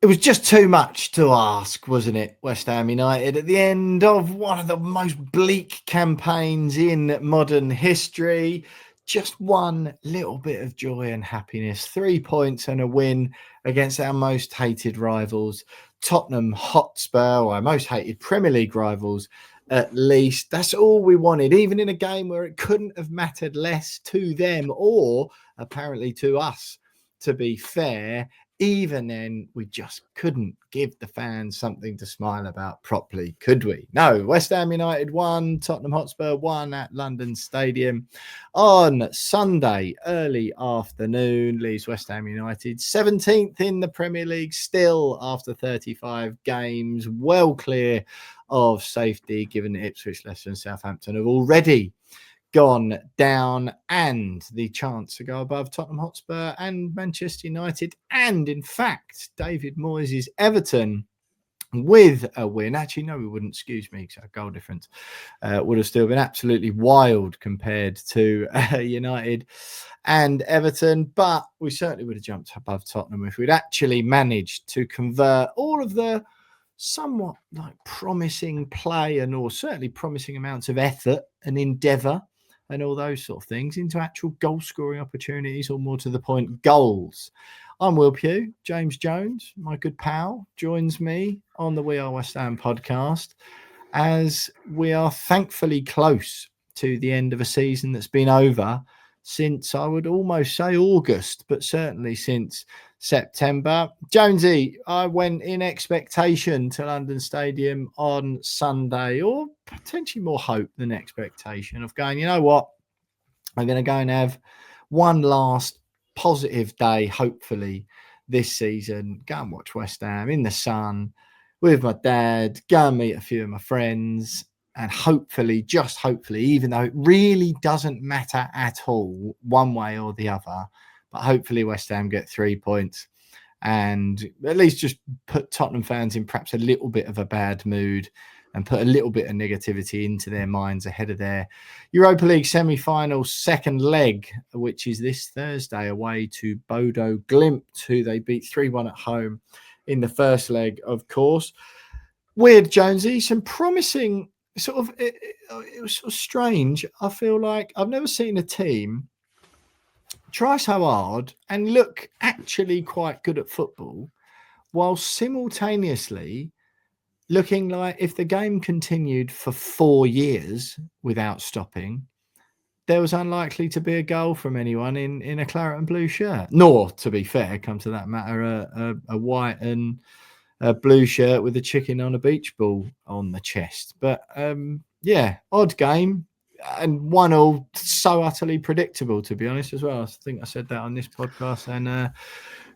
It was just too much to ask, wasn't it? West Ham United at the end of one of the most bleak campaigns in modern history. Just one little bit of joy and happiness. 3 points and a win against our most hated rivals, Tottenham Hotspur, or our most hated Premier League rivals, at least. That's all we wanted, even in a game where it couldn't have mattered less to them or apparently to us, to be fair. Even then, we just couldn't give the fans something to smile about properly, could we? No, West Ham United won, Tottenham Hotspur won at London Stadium on Sunday, early afternoon, leaves West Ham United 17th in the Premier League still after 35 games, well clear of safety, given that Ipswich, Leicester and Southampton have already gone down, and the chance to go above Tottenham Hotspur and Manchester United, and in fact David Moyes' Everton with a win. Actually, no, we wouldn't, excuse me, because our goal difference would have still been absolutely wild compared to United and Everton, but we certainly would have jumped above Tottenham if we'd actually managed to convert all of the somewhat like promising play and or certainly promising amounts of effort and endeavour and all those sort of things into actual goal scoring opportunities, or more to the point, goals. I'm Will Pugh. James Jones, my good pal, joins me on the We Are West Ham podcast as we are thankfully close to the end of a season that's been over since, I would almost say, August, but certainly since September. Jonesy, I went in expectation to London Stadium on Sunday, or potentially more hope than expectation, of going, you know what, I'm going to go and have one last positive day, hopefully, this season. Go and watch West Ham in the sun with my dad, go and meet a few of my friends, and hopefully, just hopefully, even though it really doesn't matter at all one way or the other, but hopefully West Ham get 3 points and at least just put Tottenham fans in perhaps a little bit of a bad mood and put a little bit of negativity into their minds ahead of their Europa League semi-final second leg, which is this Thursday away to Bodo Glimt, who they beat 3-1 at home in the first leg, of course. Weird, Jonesy, some promising sort of, it was sort of strange. I feel like I've never seen a team try so hard and look actually quite good at football while simultaneously looking like if the game continued for 4 years without stopping, there was unlikely to be a goal from anyone in a claret and blue shirt. Nor, to be fair, come to that matter, a white and a blue shirt with a chicken on a beach ball on the chest. But yeah, odd game. And 1-1, so utterly predictable, to be honest, as well. I think I said that on this podcast and a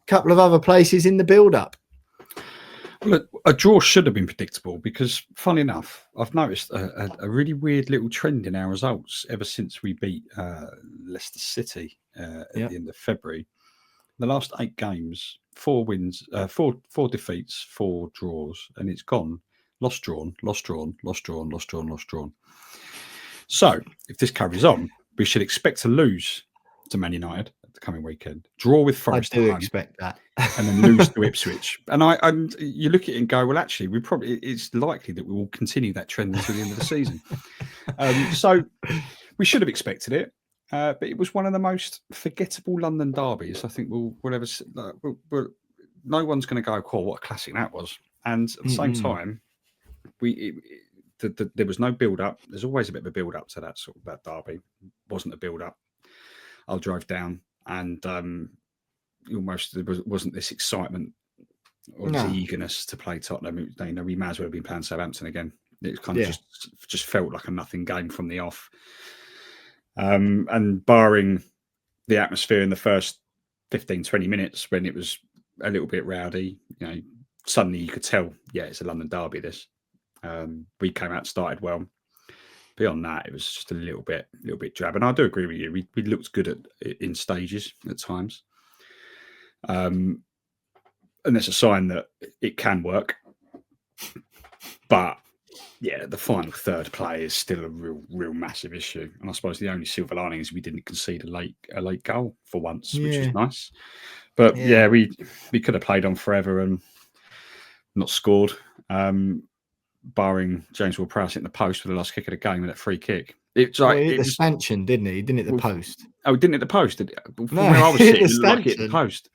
couple of other places in the build-up. Look, a draw should have been predictable because, funny enough, I've noticed a really weird little trend in our results ever since we beat Leicester City at the end of February. The last 8 games, 4 wins, 4 defeats, 4 draws, and it's gone lost, drawn, lost, drawn, lost, drawn, lost, drawn, lost, drawn. So, if this carries on, we should expect to lose to Man United at the coming weekend. Draw with Forest. I do expect that, and then lose to Ipswich. And you look at it and go, well, actually, it's likely that we will continue that trend until the end of the season. So we should have expected it, but it was one of the most forgettable London derbies I think we'll ever. No one's going to go, "Cool, what a classic that was!" And at the same time, there was no build-up. There's always a bit of a build-up to that derby. It wasn't a build-up. I drove down and almost there wasn't this excitement or this eagerness to play Tottenham. We may as well have been playing Southampton again. It kind of just felt like a nothing game from the off. And barring the atmosphere in the first 15, 20 minutes when it was a little bit rowdy, suddenly you could tell, it's a London derby, this. We came out, started well. Beyond that, it was just a little bit drab. And I do agree with you. We looked good in stages at times. And that's a sign that it can work. But the final third play is still a real massive issue. And I suppose the only silver lining is we didn't concede a late goal for once, which is nice. But we could have played on forever and not scored, barring James Ward-Prowse hitting the post with the last kick of the game with that free kick. It's like, well, he hit the stanchion, didn't he? He didn't hit the post. Oh, he didn't hit the post. From No, where I was he hit sitting, the it looked like he hit the stanchion. post.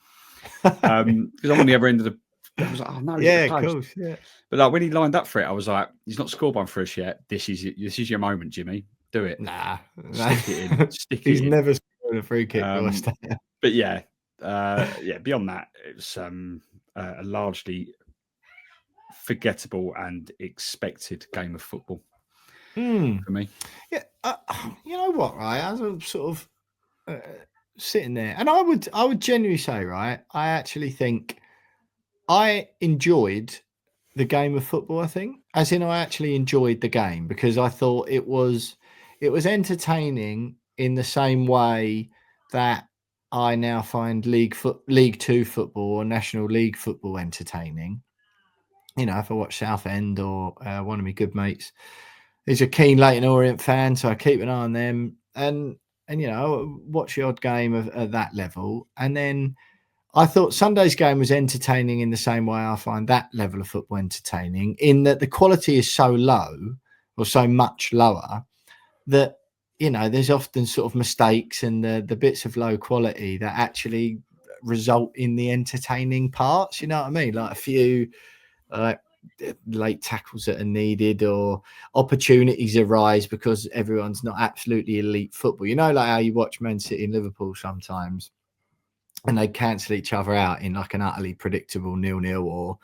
Because I'm on the other end of the. I was like, oh no, he hit the post. Of course, yeah. But like when he lined up for it, I was like, he's not scored one for us yet. This is your moment, Jimmy. Do it. Nah. Stick it in. Stick it He's in. never scored a free kick for West Ham. But yeah, beyond that, it was a largely forgettable and expected game of football for me. Yeah, you know what, right? As I'm sort of sitting there, and I would genuinely say, right, I actually think I enjoyed the game of football. I think, as in, I actually enjoyed the game because I thought it was entertaining in the same way that I now find League Two football or National League football entertaining. You know, if I watch Southend or one of my good mates is a keen Leyton Orient fan, so I keep an eye on them and you know, watch the odd game at that level. And then I thought Sunday's game was entertaining in the same way I find that level of football entertaining, in that the quality is so low or so much lower that, you know, there's often sort of mistakes and the bits of low quality that actually result in the entertaining parts. You know what I mean? Like a few late tackles that are needed or opportunities arise because everyone's not absolutely elite football. You know, like how you watch Man City and Liverpool sometimes and they cancel each other out in like an utterly predictable 0-0 or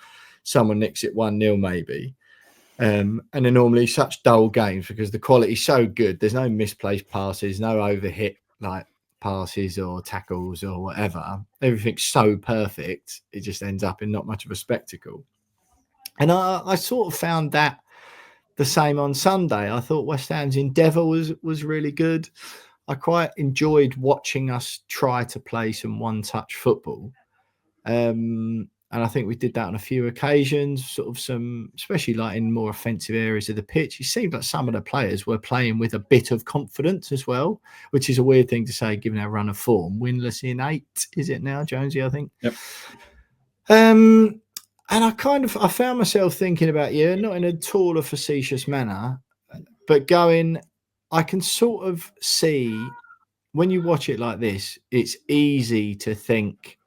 someone nicks it 1-0 maybe. And they're normally such dull games because the quality's so good. There's no misplaced passes, no overhit like passes or tackles or whatever. Everything's so perfect. It just ends up in not much of a spectacle. And I sort of found that the same on Sunday. I thought West Ham's endeavour was really good. I quite enjoyed watching us try to play some one-touch football. And I think we did that on a few occasions, sort of some, especially like in more offensive areas of the pitch. It seemed like some of the players were playing with a bit of confidence as well, which is a weird thing to say given our run of form. Winless in 8, is it now, Jonesy, I think? Yep. And I found myself thinking about you, not in a tall or facetious manner, but going, I can sort of see when you watch it like this, it's easy to think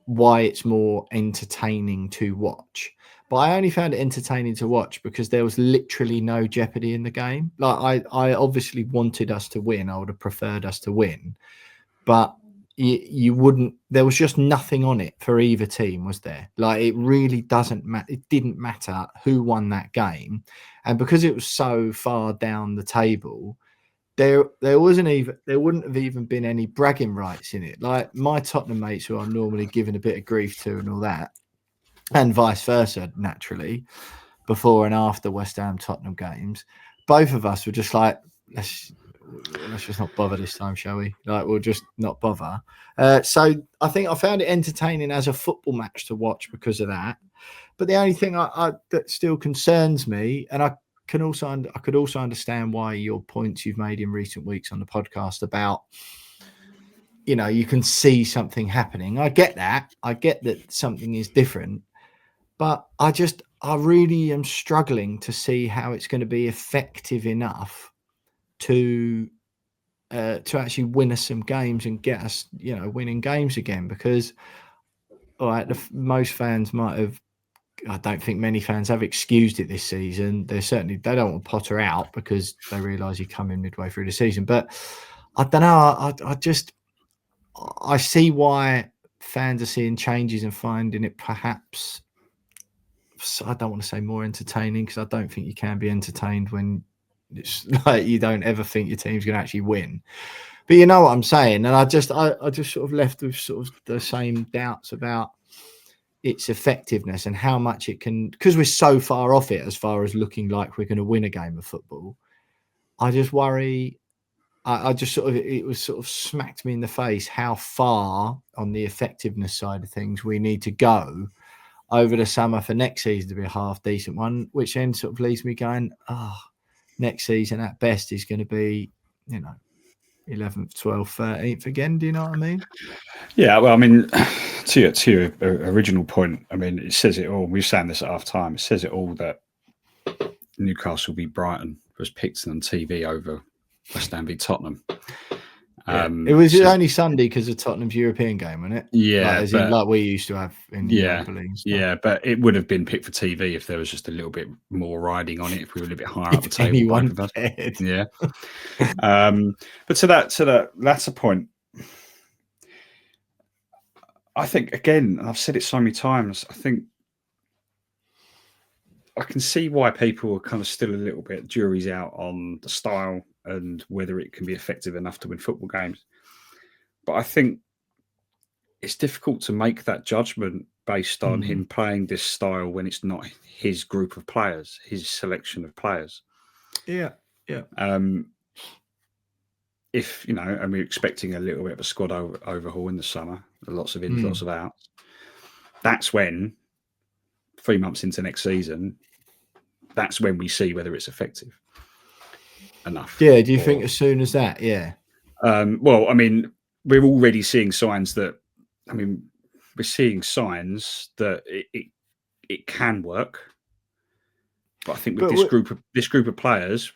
why it's more entertaining to watch. But I only found it entertaining to watch because there was literally no jeopardy in the game. Like I obviously wanted us to win. I would have preferred us to win, but you wouldn't, there was just nothing on it for either team, was there? Like it really doesn't matter. It didn't matter who won that game. And because it was so far down the table, there wouldn't have even been any bragging rights in it. Like my Tottenham mates, who I'm normally giving a bit of grief to and all that, and vice versa, naturally, before and after West Ham Tottenham games, both of us were just like, let's just not bother this time, shall we? Like, we'll just not bother. So I think I found it entertaining as a football match to watch because of that. But the only thing that still concerns me, and I could also understand why your points you've made in recent weeks on the podcast about, you know, you can see something happening. I get that. I get that something is different, but I really am struggling to see how it's going to be effective enough to actually win us some games and get us, you know, winning games again. Because, all right, most fans might have, I don't think many fans have excused it this season. They don't want Potter out because they realise he come in midway through the season. But I don't know. I see why fans are seeing changes and finding it perhaps, I don't want to say more entertaining, because I don't think you can be entertained when it's like you don't ever think your team's going to actually win. But you know what I'm saying? And I just sort of left with sort of the same doubts about its effectiveness and how much it can, because we're so far off it as far as looking like we're going to win a game of football. I just worry. I just sort of, it was sort of smacked me in the face how far on the effectiveness side of things we need to go over the summer for next season to be a half decent one, which then sort of leaves me going, next season at best is going to be, you know, 11th, 12th, 13th again. Do you know what I mean? Yeah, well, I mean, to your original point, I mean, it says it all. We were saying this at half time. It says it all that Newcastle v Brighton was picked on TV over West Ham v Tottenham. It was only Sunday because of Tottenham's European game, wasn't it? Yeah, like we used to have in the Europa League. Yeah, but it would have been picked for TV if there was just a little bit more riding on it. If we were a little bit higher up the table, anyone both of us. cared. Yeah. But to that latter point, I think again, and I've said it so many times, I think I can see why people are kind of still a little bit jury's out on the style and whether it can be effective enough to win football games. But I think it's difficult to make that judgment based on him playing this style when it's not his group of players, his selection of players. Yeah. If, you know, and we're expecting a little bit of a squad overhaul in the summer, lots of ins, lots of outs, that's when 3 months into next season, that's when we see whether it's effective enough. Yeah, do you think as soon as that? Yeah. Well, I mean, we're already seeing signs that, we're seeing signs that it can work. But I think with this group of players,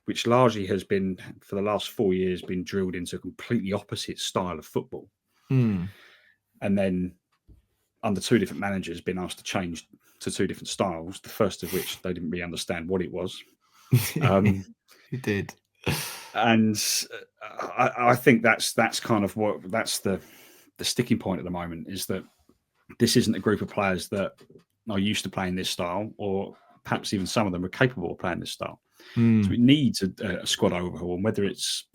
which largely has been for the last 4 years been drilled into a completely opposite style of football, and then under two different managers been asked to change to two different styles, the first of which they didn't really understand what it was. You did. And I think that's kind of that's the sticking point at the moment, is that this isn't a group of players that are used to playing this style, or perhaps even some of them are capable of playing this style. So it needs a squad overhaul, and whether it's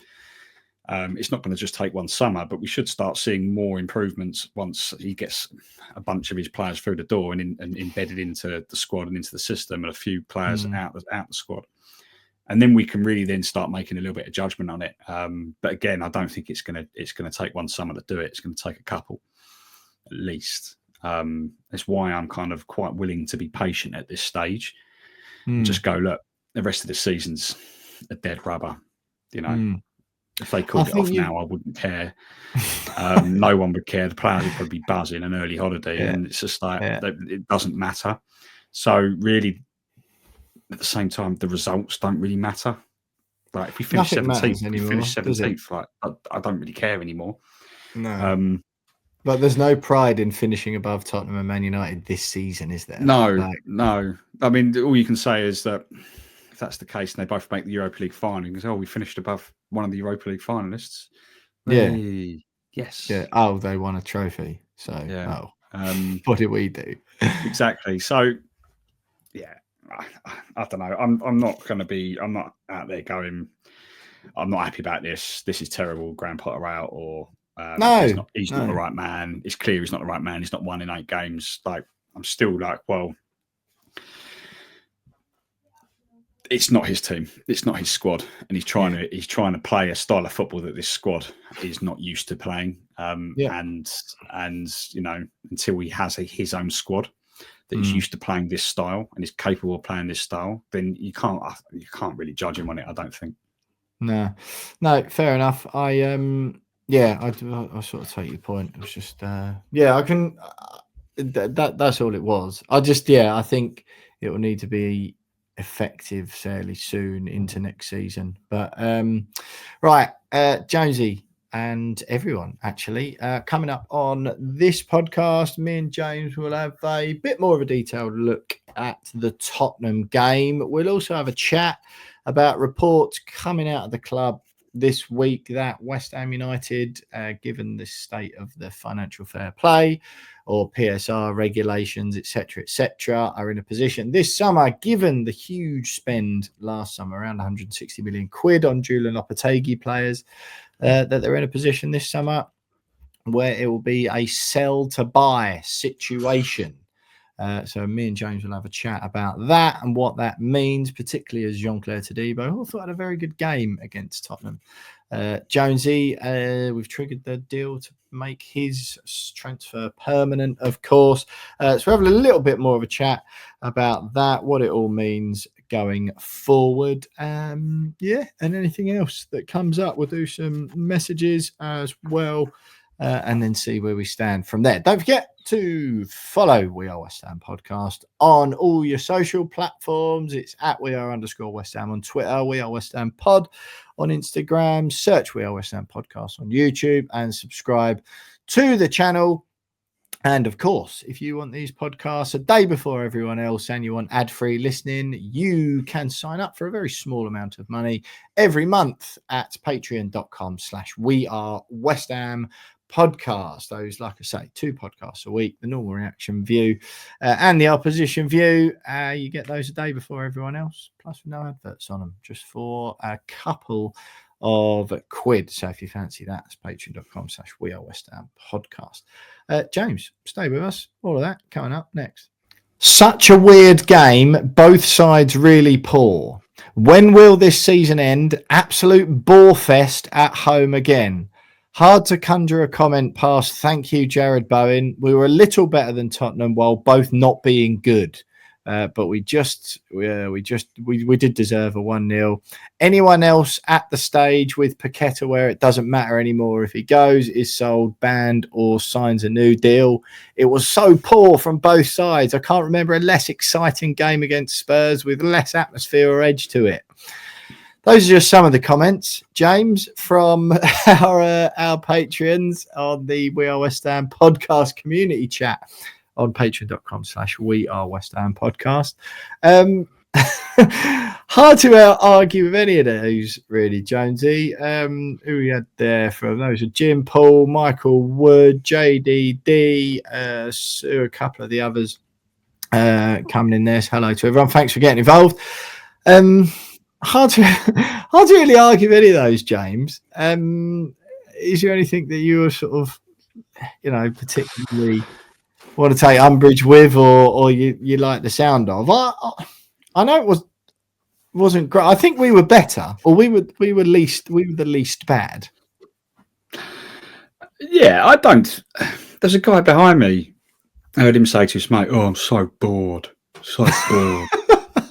not going to just take one summer, but we should start seeing more improvements once he gets a bunch of his players through the door and embedded into the squad and into the system, and a few players out the squad. And then we can really then start making a little bit of judgment on it. But again, I don't think it's going to take one summer to do it. It's going to take a couple, at least. That's why I'm kind of quite willing to be patient at this stage. Just go, look, the rest of the season's a dead rubber. You know, if they called it off now, I wouldn't care. No one would care. The players would probably be buzzing an early holiday, and it's just like it doesn't matter. So really, at the same time, the results don't really matter. Like if we finish 17th, like I don't really care anymore. No. But there's no pride in finishing above Tottenham and Man United this season, is there? No. I mean, all you can say is that if that's the case and they both make the Europa League final, you can say, we finished above one of the Europa League finalists. Yeah. Hey, yes. Yeah. Oh, they won a trophy. So, what did we do? Exactly. So, yeah, I don't know. I'm not out there going, I'm not happy about this. This is terrible. Graham Potter out, or he's not the right man. It's clear he's not the right man. He's not won in 8 games. Like, I'm still like, well, it's not his team. It's not his squad, and he's trying to play a style of football that this squad is not used to playing. And you know, until he has his own squad that is used to playing this style and is capable of playing this style, then you can't really judge him on it, I don't think. No, fair enough. I sort of take your point. It was just I can that's all it was. I think it will need to be effective fairly soon into next season. But right, Jonesy and everyone, actually, coming up on this podcast, me and James will have a bit more of a detailed look at the Tottenham game. We'll also have a chat about reports coming out of the club this week that West Ham United, given the state of the financial fair play or PSR regulations, etc., are in a position this summer, given the huge spend last summer, around 160 million quid on Julian Lopetegui players, that they're in a position this summer where it will be a sell to buy situation. So me and James will have a chat about that and what that means, particularly as Jean-Claire Todibo, who I thought had a very good game against Tottenham. Jonesy, we've triggered the deal to make his transfer permanent, of course. So we're having a little bit more of a chat about that, what it all means going forward. And anything else that comes up, we'll do some messages as well, and then see where we stand from there. Don't forget to follow We Are West Ham Podcast on all your social platforms. It's at @WeAre_West Ham on Twitter, We Are West Ham Pod on Instagram. Search We Are West Ham Podcast on YouTube and subscribe to the channel. And of course, if you want these podcasts a day before everyone else and you want ad-free listening, you can sign up for a very small amount of money every month at patreon.com/We Are West Ham Podcast. Those, like I say, 2 podcasts a week, the normal reaction view and the opposition view. You get those a day before everyone else, plus with no adverts on them, just for a couple of quid. So if you fancy that, it's patreon.com/We Are West Ham Podcast. James, stay with us. All of that coming up next. Such a weird game. Both sides really poor. When will this season end? Absolute bore fest at home again. Hard to conjure a comment past thank you, Jared Bowen. We were a little better than Tottenham while both not being good. But we did deserve a 1-0. Anyone else at the stage with Paqueta where it doesn't matter anymore if he goes, is sold, banned, or signs a new deal? It was so poor from both sides. I can't remember a less exciting game against Spurs with less atmosphere or edge to it. Those are just some of the comments, James, from our patrons on the We Are West Ham podcast community chat on patreon.com/We Are West Ham Podcast. Hard to argue with any of those, really, Jonesy. Who we had there from those are Jim, Paul, Michael Wood, JDD, a couple of the others coming in there. So hello to everyone. Thanks for getting involved. Hard to really argue with any of those, James. Is there anything that you were sort of, particularly want to take umbrage with, or you like the sound of? I know it wasn't great. I think we were better, or we were the least bad. Yeah, I don't. There's a guy behind me. I heard him say to his mate, "Oh, I'm so bored, so bored."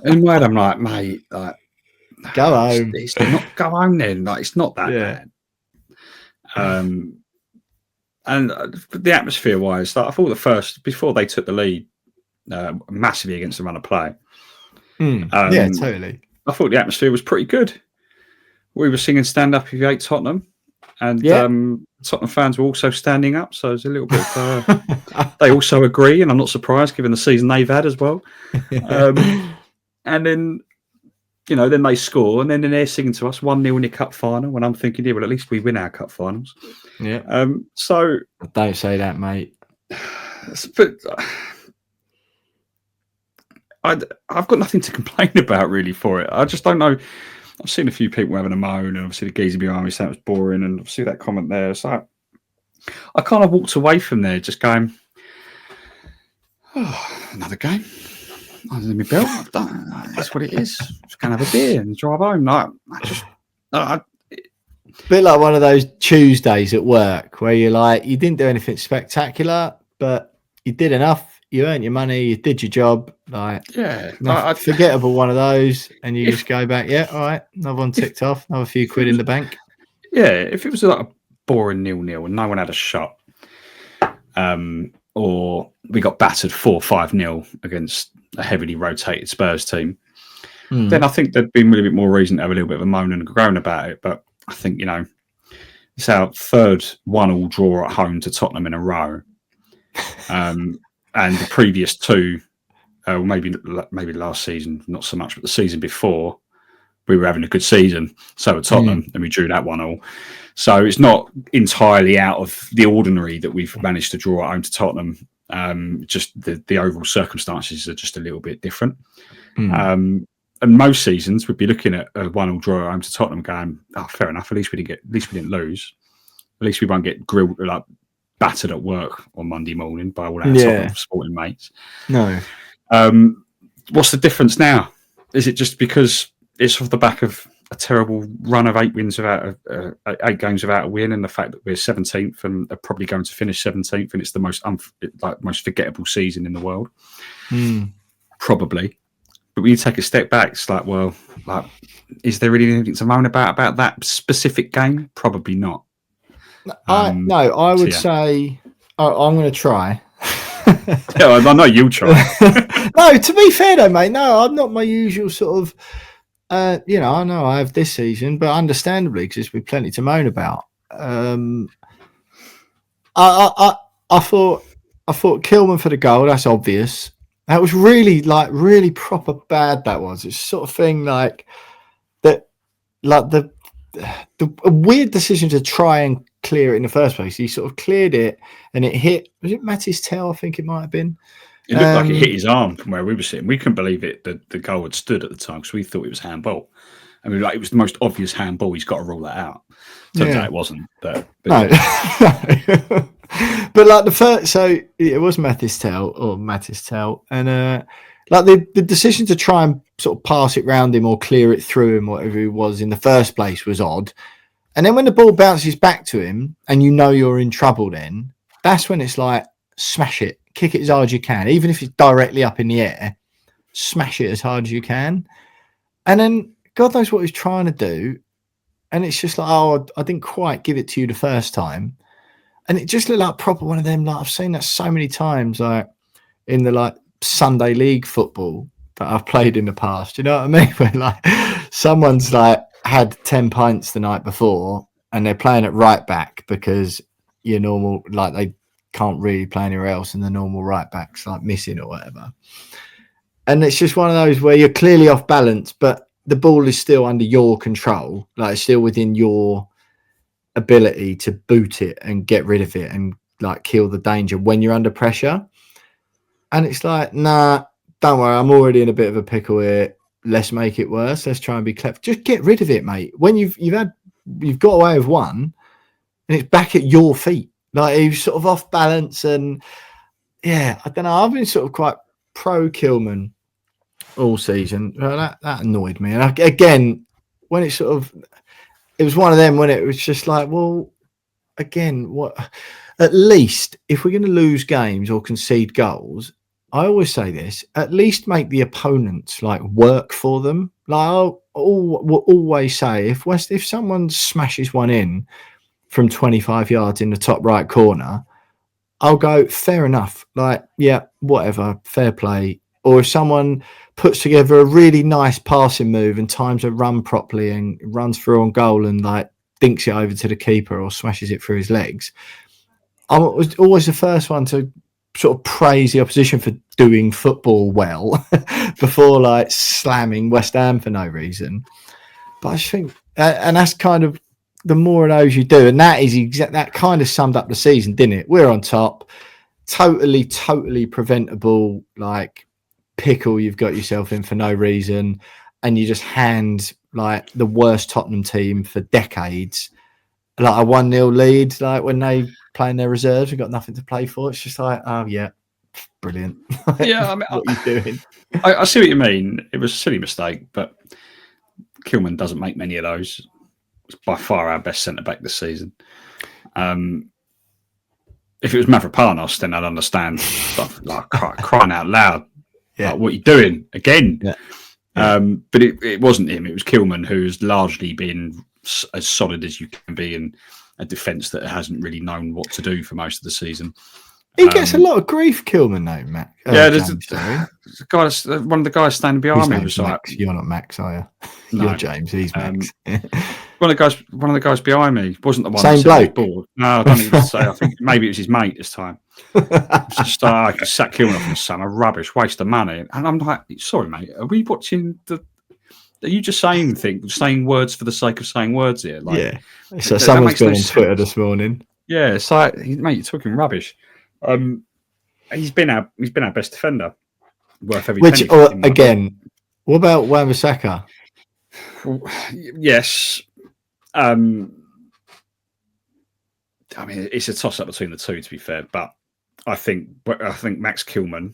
And where I'm like, mate, like, go home. It's not go home then. Like, it's not that bad. And the atmosphere-wise, like, I thought before they took the lead massively against the run of play. Yeah, totally. I thought the atmosphere was pretty good. We were singing "Stand Up If You Hate Tottenham," and Tottenham fans were also standing up. So there's a little bit. They also agree, and I'm not surprised given the season they've had as well. And then, then they score, and then they're singing to us 1-0 in the cup final. And I'm thinking, yeah, well, at least we win our cup finals. Yeah. So don't say that, mate. But I've got nothing to complain about really for it. I just don't know. I've seen a few people having a moan, and obviously the geezer behind me saying it was boring, and obviously that comment there. So I kind of walked away from there just going, oh, another game. I was in my belt. That's what it is. Just going to have a beer and drive home. Bit like one of those Tuesdays at work where you're like, you didn't do anything spectacular, but you did enough. You earned your money. You did your job. Forgettable one of those, and you just go back. Yeah, all right, another one ticked off. Another few quid in the bank. Yeah, if it was like a boring 0-0 and no one had a shot, or we got battered 4-5-0 against a heavily rotated Spurs team, then I think there'd been a little bit more reason to have a little bit of a moan and a groan about it. But I think, it's our third 1-1 draw at home to Tottenham in a row. And the previous two, maybe last season, not so much, but the season before, we were having a good season. So at Tottenham, and we drew that 1-1. So it's not entirely out of the ordinary that we've managed to draw at home to Tottenham. Just the overall circumstances are just a little bit different. And most seasons we'd be looking at a 1-1 draw at home to Tottenham, going, "Oh, fair enough. At least we didn't lose. At least we won't get grilled, like battered at work on Monday morning by all our Tottenham sporting mates." No. What's the difference now? Is it just because it's off the back of a terrible run of 8 games without a win, and the fact that we're 17th and are probably going to finish 17th, and it's the most forgettable season in the world? Probably. But when you take a step back, it's like, well, like, is there really anything to moan about that specific game? Probably not. I would say I'm going to try. Yeah, I know you'll try. No, to be fair though, mate. No, I'm not my usual sort of. I know I have this season, but understandably, because there's been plenty to moan about. I thought Kilman for the goal. That's obvious. That was really proper bad. That was. It's sort of thing like that. Like the a weird decision to try and clear it in the first place. He sort of cleared it and it hit. Was it Matty's tail? I think it might have been. It looked like it hit his arm from where we were sitting. We couldn't believe it that the goal had stood at the time because we thought it was handball. I mean, like it was the most obvious handball. He's got to rule that out. Turns out it wasn't. But no. Yeah. But like the first, so it was Matty's tail, and like the decision to try and sort of pass it round him or clear it through him, whatever it was in the first place, was odd. And then when the ball bounces back to him, and you know you're in trouble, then that's when it's like smash it, kick it as hard as you can, even if it's directly up in the air, smash it as hard as you can. And then God knows what he's trying to do, and it's just like, oh, I didn't quite give it to you the first time. And it just looked like proper one of them. Like I've seen that so many times, like in the like Sunday league football that I've played in the past. You know what I mean? Where like someone's like had 10 pints the night before, and they're playing at right back because your normal, like they can't really play anywhere else, and the normal right back's like missing or whatever. And it's just one of those where you're clearly off balance, but the ball is still under your control, like it's still within your ability to boot it and get rid of it and like kill the danger when you're under pressure. And it's like, nah, don't worry, I'm already in a bit of a pickle here. Let's make it worse. Let's try and be clever. Just get rid of it, mate. When you've got away with one, and it's back at your feet. Like he was sort of off balance, and yeah, I don't know. I've been sort of quite pro Kilman all season. Well, that annoyed me. And again, when it sort of, it was one of them when it was just like, well, again, what? At least if we're going to lose games or concede goals, I always say this: at least make the opponents like work for them. Like we'll always say, if someone smashes one in from 25 yards in the top right corner, I'll go fair enough. Like, yeah, whatever, fair play. Or if someone puts together a really nice passing move and times a run properly and runs through on goal and like dinks it over to the keeper or smashes it through his legs, I was always the first one to sort of praise the opposition for doing football well before like slamming West Ham for no reason. But I just think, and that's kind of the more of those you do, and that is that kind of summed up the season, didn't it? We're on top, totally preventable, like pickle you've got yourself in for no reason, and you just hand like the worst Tottenham team for decades like a 1-0 lead, like when they playing their reserves and got nothing to play for. It's just like, oh yeah, brilliant. Yeah, I mean, what are you doing? I see what you mean. It was a silly mistake, but Kilman doesn't make many of those. It's by far our best centre back this season. If it was Mavropanos, then I'd understand stuff like crying out loud. Yeah. Like, what are you doing again? Yeah. But it wasn't him. It was Kilman, who's largely been as solid as you can be in a defence that hasn't really known what to do for most of the season. He gets a lot of grief, Kilman, though, Matt. Yeah, there's a guy, one of the guys standing behind me was Max. Like, "You're not Max, are you? You're James. He's Max." One of the guys behind me wasn't the one. Same bloke. No, I don't need to say. I think maybe it was his mate this time. It's just I could sack Kilman off the summer. Rubbish, waste of money. And I'm like, sorry, mate. Are we watching the? Are you just saying words for the sake of saying words here? Like, yeah. So someone's been on Twitter this morning. Yeah, it's like, mate, you're talking rubbish. He's been our best defender. Worth every penny. Which, again, what about Wan-Bissaka? Yes. I mean, it's a toss-up between the two, to be fair. But I think Max Kilman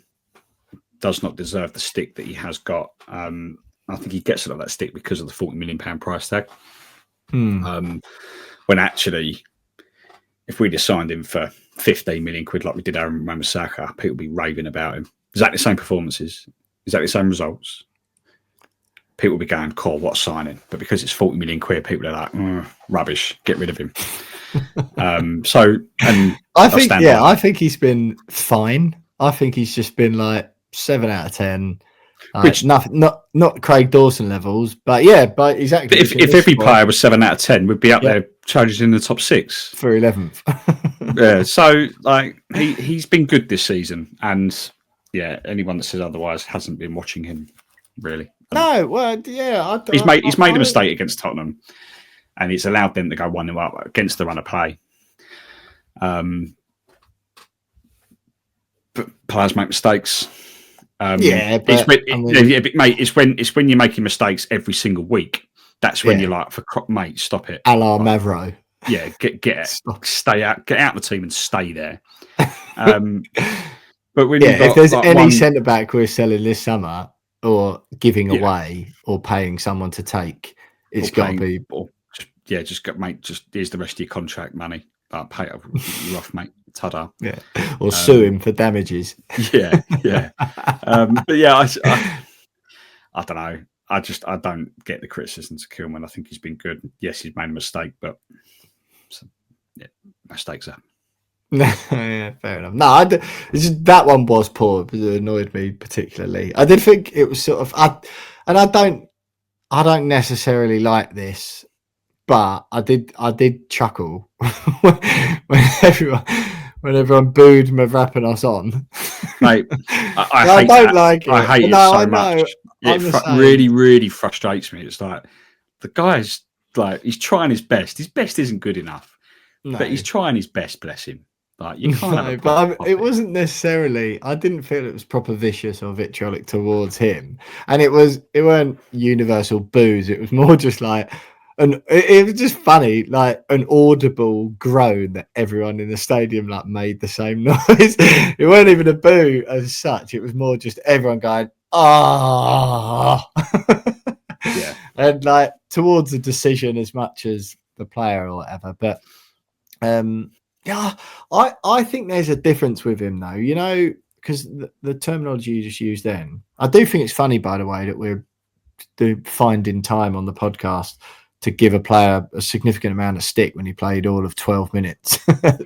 does not deserve the stick that he has got. I think he gets a lot of that stick because of the £40 million price tag. When actually, if we'd have signed him for 15 million quid like we did Aaron Wan-Bissaka, people would be raving about him. Exactly the same performances, exactly the same results. people will be going, "Cool, what a signing?" But because it's 40 million quid, people are like, "Rubbish, get rid of him." I think he's been fine. I think he's just been like 7 out of 10. Which nothing, not Craig Dawson levels, but exactly. If every player was 7 out of 10, we'd be up there challenging in the top 6 for 11th. Yeah, so like he's been good this season, and anyone that says otherwise hasn't been watching him really. No, well, yeah, he's made a mistake against Tottenham, and it's allowed them to go 1-0 up against the run of play. But players make mistakes. It's when you're making mistakes every single week. That's when you're like, mate, stop it. A la Mavro. Yeah, stay out, get out of the team and stay there. But when if there's any centre back we're selling this summer or giving away or paying someone to take, it's got to be. Just here's the rest of your contract money. Pay it, you're off, mate. Ta-da. Yeah, or sue him for damages. But I don't know. I don't get the criticisms of Kilman. I think he's been good. Yes, he's made a mistake, but mistakes are. Yeah, fair enough. No, that one was poor. It annoyed me particularly. I did think it was sort of. I don't necessarily like this, but I did chuckle when everyone booed Mavropanos on. Mate, I don't like it. I hate it so much. It really, really frustrates me. It's like the guy's like he's trying his best. His best isn't good enough, but he's trying his best. Bless him. Like you can't. It wasn't necessarily. I didn't feel it was proper vicious or vitriolic towards him, and it weren't universal boos. It was more just like. And it was just funny, like an audible groan that everyone in the stadium like made the same noise. It weren't even a boo as such. It was more just everyone going, "Ah!" Yeah, and like towards the decision as much as the player or whatever. But I think there's a difference with him though. You know, because the terminology you just used then. I do think it's funny, by the way, that we're finding time on the podcast to give a player a significant amount of stick when he played all of 12 minutes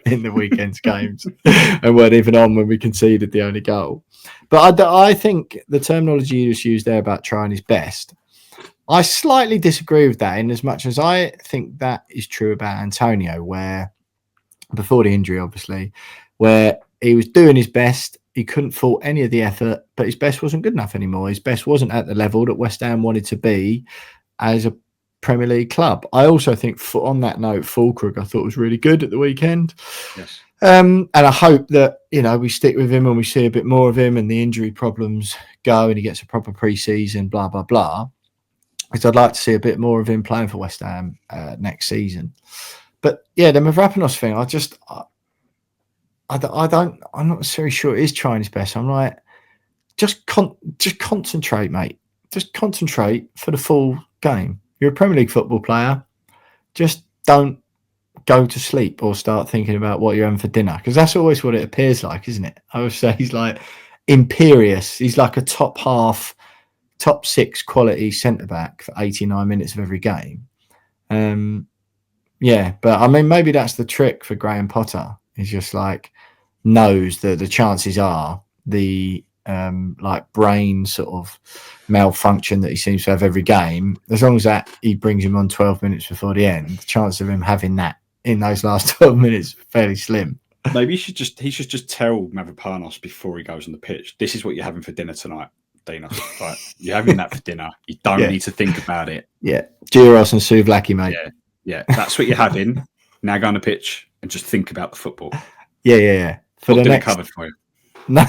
in the weekend's games and weren't even on when we conceded the only goal. But I think the terminology you just used there about trying his best, I slightly disagree with that in as much as I think that is true about Antonio, where before the injury, obviously, where he was doing his best. He couldn't fault any of the effort, but his best wasn't good enough anymore. His best wasn't at the level that West Ham wanted to be as a Premier League club. I also think, on that note, Fulkrug I thought was really good at the weekend. Yes. And I hope that we stick with him and we see a bit more of him and the injury problems go and he gets a proper pre-season, blah blah blah. Because I'd like to see a bit more of him playing for West Ham next season. But the Mavropanos thing, I'm not necessarily sure it is trying his best. I'm like, just concentrate, mate. Just concentrate for the full game. You're a Premier League football player. Just don't go to sleep or start thinking about what you're having for dinner, because that's always what it appears like, isn't it? I would say he's like imperious. He's like a top 6 quality centre back for 89 minutes of every game. But I mean, maybe that's the trick for Graham Potter. He's just like knows that the chances are the like brain sort of malfunction that he seems to have every game, as long as that he brings him on 12 minutes before the end, the chance of him having that in those last 12 minutes is fairly slim. Maybe he should just tell Mavropanos before he goes on the pitch, this is what you're having for dinner tonight, Dina. Like, you're having that for dinner. You don't need to think about it. Yeah. Gyros and souvlaki, mate. Yeah. That's what you're having. Now go on the pitch and just think about the football. Yeah. For the next covered for you. No.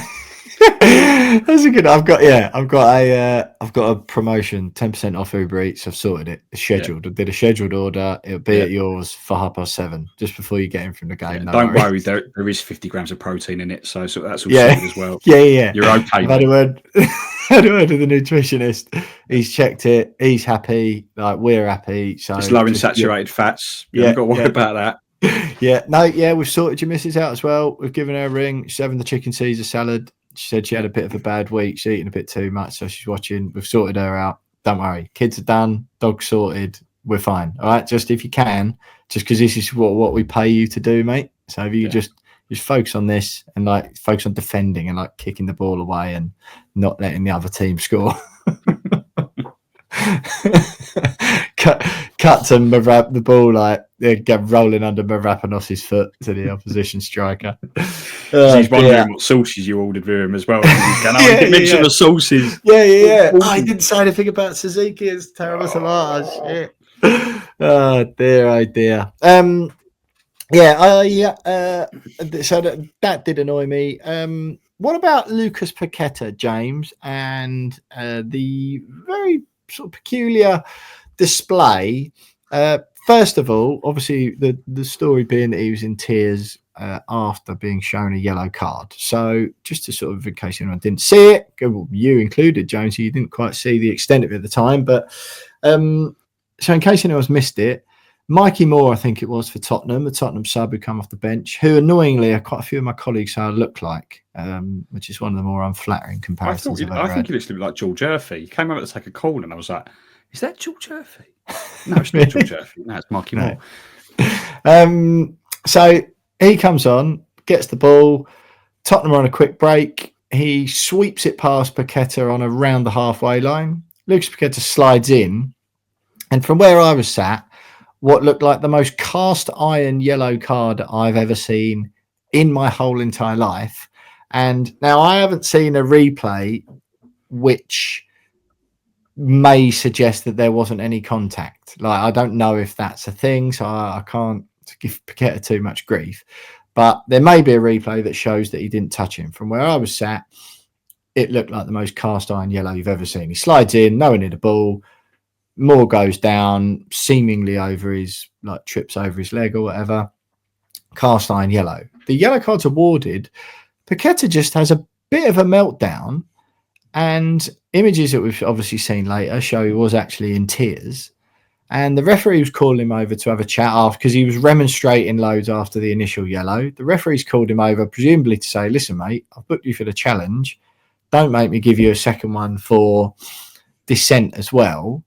That's a good. I've got a promotion, 10% off Uber Eats. I've sorted it. It's scheduled. I did a scheduled order. It'll be at yours for 7:30, just before you get in from the game. No don't worry, there is 50 grams of protein in it, so that's all sorted as well. Yeah. You're okay. I've had a word with the nutritionist. He's checked it. He's happy. Like, we're happy. So it's low in saturated fats. You haven't got to worry about that. We've sorted your missus out as well. We've given her a ring. She's having the chicken Caesar salad. She said she had a bit of a bad week. She's eating a bit too much, so she's watching. We've sorted her out. don't worry, kids are done, dog's sorted, we're fine. All right, just if you can, just because this is what we pay you to do, mate. So if you just focus on this and like focus on defending and like kicking the ball away and not letting the other team score. cut to the ball like get rolling under Marapanos's foot to the opposition striker. He's wondering what sauces you ordered with him as well. I didn't mention the sauces. Yeah. I didn't say anything about Suzuki's terrible salad. Shit. Oh dear. So that did annoy me. What about Lucas Paqueta, James, and the very sort of peculiar display? First of all, obviously the story being that he was in tears after being shown a yellow card. So just to sort of, in case anyone didn't see it, you included, James, you didn't quite see the extent of it at the time, but so in case anyone's missed it, Mikey Moore, I think it was, for Tottenham, the Tottenham sub who come off the bench, who annoyingly quite a few of my colleagues say I look like, which is one of the more unflattering comparisons I think he looks a bit like George Urphy. He came over to take a call and I was like, is that George Urphy? No, it's not George Urphy. No, it's Mikey Moore. So he comes on, gets the ball. Tottenham are on a quick break. He sweeps it past Paqueta on around the halfway line. Lucas Paqueta slides in. And from where I was sat, what looked like the most cast iron yellow card I've ever seen in my whole entire life. And now I haven't seen a replay which may suggest that there wasn't any contact. Like, I don't know if that's a thing, so I can't give Paqueta too much grief. But there may be a replay that shows that he didn't touch him. From where I was sat, it looked like the most cast iron yellow you've ever seen. He slides in, no one near the ball. Moore goes down, seemingly over his, like, trips over his leg or whatever. Cast iron yellow. The yellow card's awarded. Paqueta just has a bit of a meltdown, and images that we've obviously seen later show he was actually in tears. And the referee was calling him over to have a chat after, because he was remonstrating loads after the initial yellow. The referee's called him over, presumably to say, listen, mate, I've booked you for the challenge. Don't make me give you a second one for dissent as well.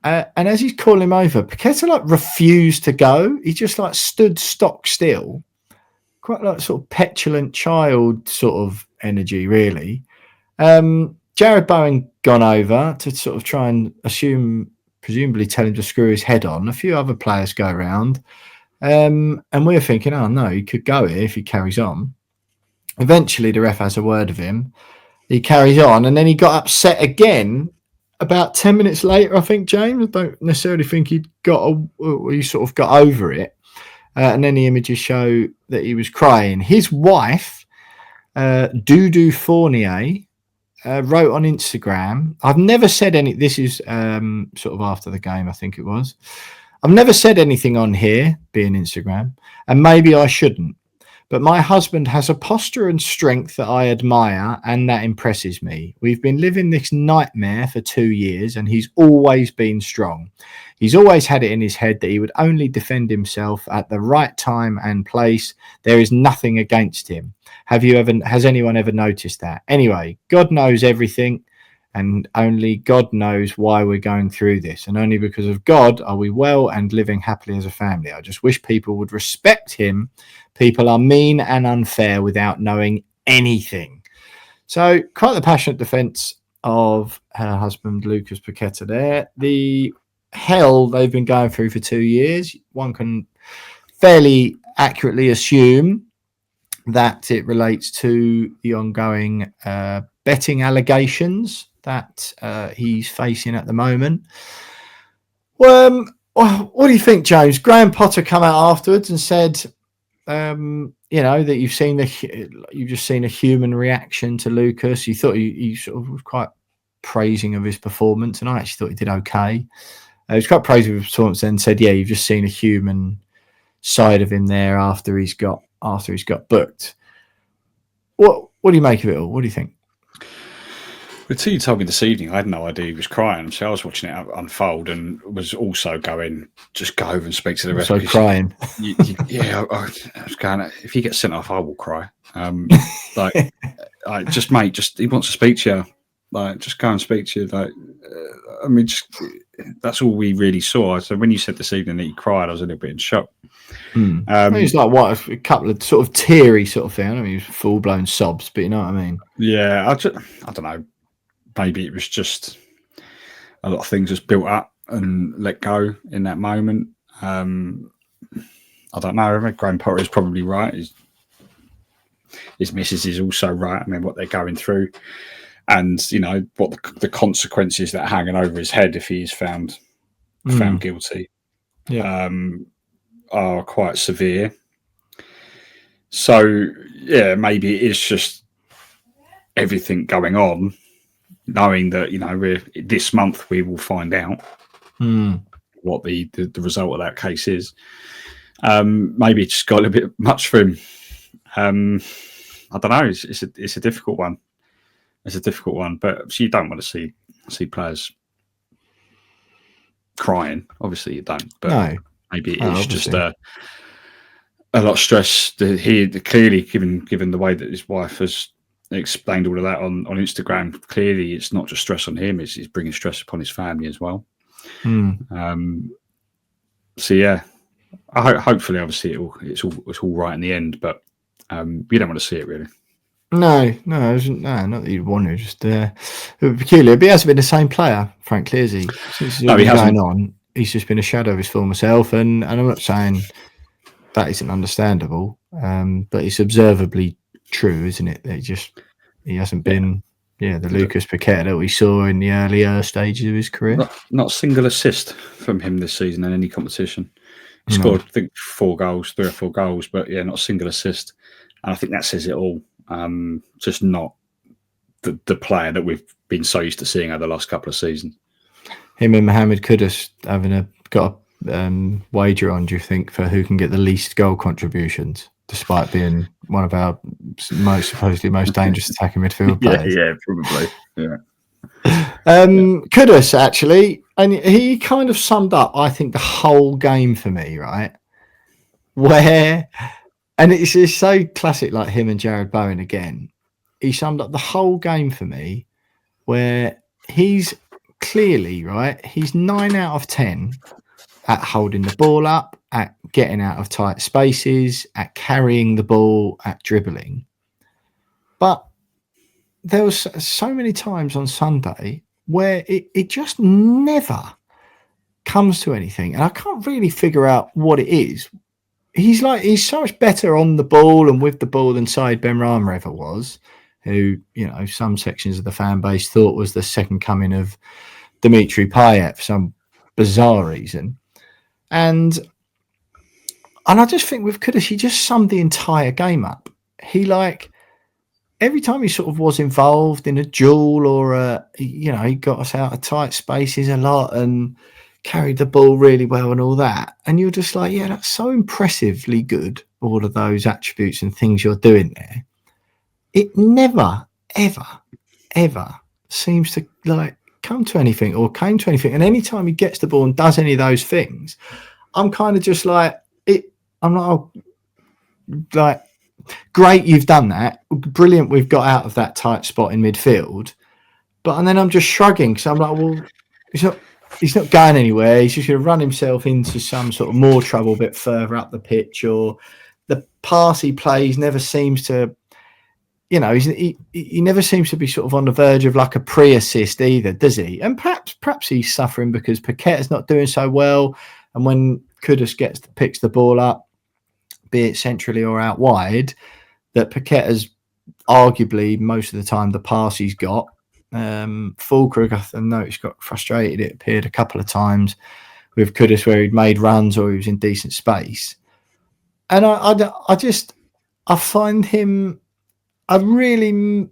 And as he's calling him over, Paqueta like refused to go. He just like stood stock still, quite like sort of petulant child sort of energy, really. Jared Bowen gone over to sort of try and presumably tell him to screw his head on. A few other players go around, and we're thinking, oh no, he could go here if he carries on. Eventually, the ref has a word of him. He carries on, and then he got upset again. About 10 minutes later, I think, James, I don't necessarily think he sort of got over it. And then the images show that he was crying. His wife, Doudou Fournier, wrote on Instagram, I've never said any, this is sort of after the game, I think it was. I've never said anything on here, being Instagram, and maybe I shouldn't. But my husband has a posture and strength that I admire, and that impresses me. We've been living this nightmare for 2 years, and he's always been strong. He's always had it in his head that he would only defend himself at the right time and place. There is nothing against him. Has anyone ever noticed that? Anyway, God knows everything, and only God knows why we're going through this. And only because of God are we well and living happily as a family. I just wish people would respect him. People are mean and unfair without knowing anything. So quite the passionate defence of her husband, Lucas Paqueta there. The hell they've been going through for 2 years. One can fairly accurately assume that it relates to the ongoing betting allegations that he's facing at the moment. Well, what do you think, James? Graham Potter come out afterwards and said, that you've just seen a human reaction to Lucas. You thought he sort of was quite praising of his performance, and I actually thought he did okay. He was quite praising of his performance, and said, "Yeah, you've just seen a human side of him there after he's got booked." What do you make of it all? What do you think? Until you told me this evening, I had no idea he was crying. So I was watching it unfold and was also going, just go over and speak to the ref. So crying. I was going, if he gets sent off, I will cry. He wants to speak to you. Like, just go and speak to you. Like, I mean, that's all we really saw. So when you said this evening that he cried, I was a little bit in shock. He's like what a couple of sort of teary sort of thing. I don't mean, he was full blown sobs, but you know what I mean. Yeah, I don't know. Maybe it was just a lot of things just built up and let go in that moment. I don't know. Graham Potter is probably right. His missus is also right. I mean, what they're going through, and you know what the consequences that are hanging over his head if he is found guilty, are quite severe. So yeah, maybe it is just everything going on, knowing that this month we will find out what the result of that case is. Maybe it just got a bit much for him. I don't know. It's a difficult one. It's a difficult one, but you don't want to see players crying. Obviously, you don't. But no, maybe it is just a lot of stress. He clearly, given the way that his wife has explained all of that on Instagram, clearly it's not just stress on him; it's bringing stress upon his family as well. So yeah, hopefully, obviously, it's all right in the end, but you don't want to see it really. No, not that you'd want to. Just it would be peculiar. But he hasn't been the same player, frankly, has he? Since it's all been going on, he's just been a shadow of his former self. And I'm not saying that isn't understandable, but it's observably true, isn't it? That he hasn't been, the Lucas Paqueta that we saw in the earlier stages of his career. Not a single assist from him this season in any competition. He scored, I think, 3 or 4 goals, but yeah, not a single assist. And I think that says it all. Just not the player that we've been so used to seeing over the last couple of seasons. Him and Mohamed Kudus got a wager on, do you think, for who can get the least goal contributions, despite being one of our supposedly most dangerous attacking midfield players? Yeah, probably. Yeah. Kudus, actually, and he kind of summed up, I think, the whole game for me, right? And it's so classic, like him and Jared Bowen again. He summed up the whole game for me, where he's clearly, right, he's 9 out of 10 at holding the ball up, at getting out of tight spaces, at carrying the ball, at dribbling. But there was so many times on Sunday where it just never comes to anything. And I can't really figure out what it is. He's so much better on the ball and with the ball than Said Benrahma ever was, who, some sections of the fan base thought was the second coming of Dimitri Payet for some bizarre reason. And I just think with Kudus, he just summed the entire game up. He every time he sort of was involved in a duel or he got us out of tight spaces a lot and carried the ball really well and all that. And you're just like, yeah, that's so impressively good, all of those attributes and things you're doing there. It never, ever, ever seems to come to anything or came to anything. And anytime he gets the ball and does any of those things, I'm kind of just I'm not great, you've done that. Brilliant, we've got out of that tight spot in midfield. And then I'm just shrugging because I'm like, well, he's not going anywhere. He's just going to run himself into some sort of more trouble a bit further up the pitch, or the pass he plays never seems to, he never seems to be sort of on the verge of like a pre-assist either, does he? And perhaps he's suffering because Paqueta's not doing so well. And when Kudus picks the ball up, be it centrally or out wide, that Paqueta's arguably most of the time the pass he's got. Fulkrug, I noticed, got frustrated. It appeared a couple of times with Kudus where he'd made runs or he was in decent space. And I find him a really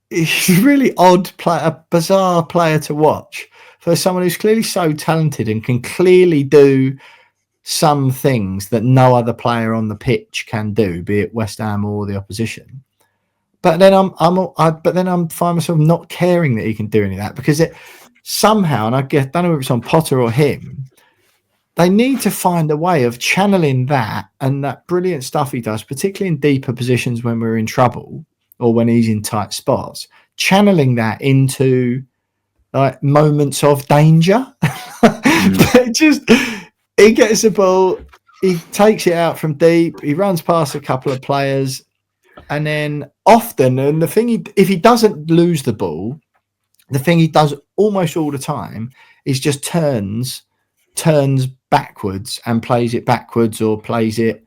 he's a really odd player, a bizarre player to watch for someone who's clearly so talented and can clearly do some things that no other player on the pitch can do, be it West Ham or the opposition. But then I'm find myself not caring that he can do any of that, because it somehow, and I don't know if it's on Potter or him, they need to find a way of channeling that and that brilliant stuff he does, particularly in deeper positions when we're in trouble or when he's in tight spots, channeling that into like moments of danger. But just he gets the ball, he takes it out from deep, he runs past a couple of players, and then often, and the thing, if he doesn't lose the ball, the thing he does almost all the time is just turns backwards and plays it backwards, or plays it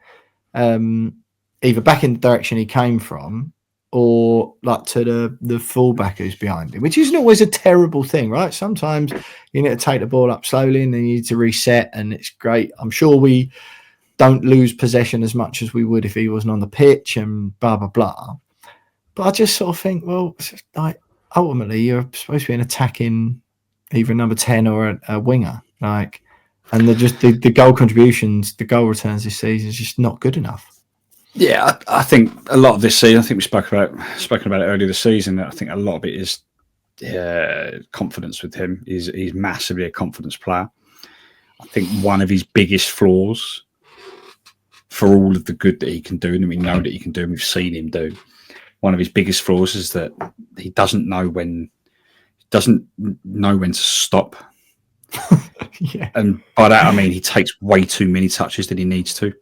either back in the direction he came from, or like to the fullback who's behind him, which isn't always a terrible thing, right? Sometimes you need to take the ball up slowly and then you need to reset, and it's great. I'm sure we don't lose possession as much as we would if he wasn't on the pitch and blah, blah, blah. But I just sort of think, well, like, ultimately you're supposed to be an attacking either number 10 or a winger, like, and the goal contributions, the goal returns this season is just not good enough. Yeah, I think a lot of this season, I think we spoken about it earlier this season. I think a lot of it is confidence with him. He's massively a confidence player. I think one of his biggest flaws, for all of the good that he can do, and we know that he can do, and we've seen him do, one of his biggest flaws is that he doesn't know when to stop. Yeah. And by that I mean he takes way too many touches than he needs to.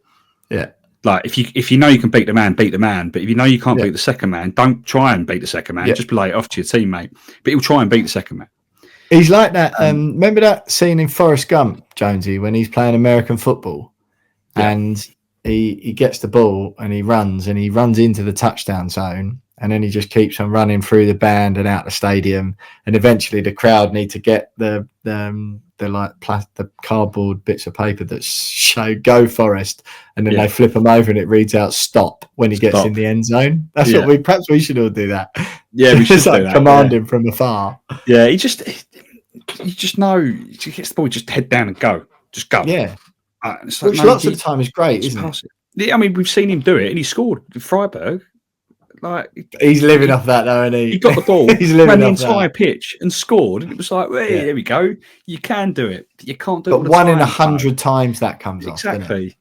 Yeah. Like if you know you can beat the man, beat the man. But if you know you can't beat the second man, don't try and beat the second man. Just lay it off to your teammate. But he'll try and beat the second man. He's like that. Remember that scene in Forrest Gump, Jonesy, when he's playing American football, and he gets the ball and he runs into the touchdown zone, and then he just keeps on running through the band and out the stadium, and eventually the crowd need to get the cardboard bits of paper that show "Go Forrest," and then they flip them over and it reads out "Stop" when he gets in the end zone. That's what perhaps we should all do that. Yeah, we should just like command him from afar. Yeah, you just know, he gets the ball, just head down and go, just go. Yeah, which lots of the time is great, isn't it? Yeah, I mean, we've seen him do it, and he scored with Freiburg. Like, he's living off that, though, isn't he? He got the ball, he's living ran the off entire that. pitch and scored, and it was like, hey, there we go. You can do it. You can't do it. But one in 100 times that comes off. Exactly.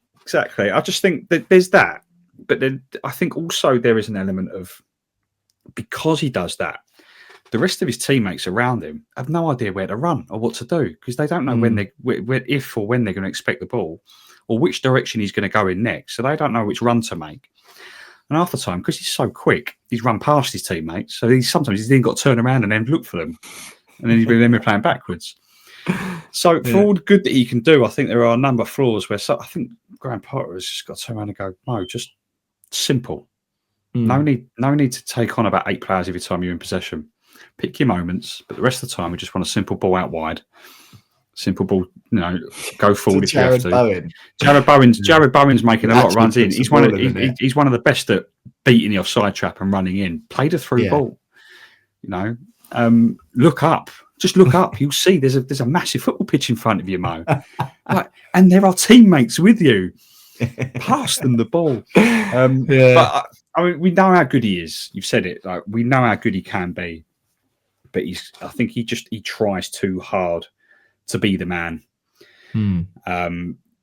I just think that there's that, but then I think also there is an element of, because he does that, the rest of his teammates around him have no idea where to run or what to do, because they don't know if or when they're going to expect the ball, or which direction he's going to go in next. So they don't know which run to make. And half the time, because he's so quick, he's run past his teammates. So sometimes he's then got to turn around and then look for them. And then we're playing backwards. So for all the good that he can do, I think there are a number of flaws where I think Graham Potter has just got to turn around and go, no, just simple. No need to take on about 8 players every time you're in possession. Pick your moments, but the rest of the time we just want a simple ball out wide. Simple ball, go forward if you have to. Jared Bowen's making a lot of runs in. He's one of the best at beating the offside trap and running in. Play the through ball. Look up. Just look up. You'll see there's a massive football pitch in front of you, Mo. And there are teammates with you. Pass them the ball. But I mean, we know how good he is. You've said it. Like, we know how good he can be. But I think he tries too hard to be the man,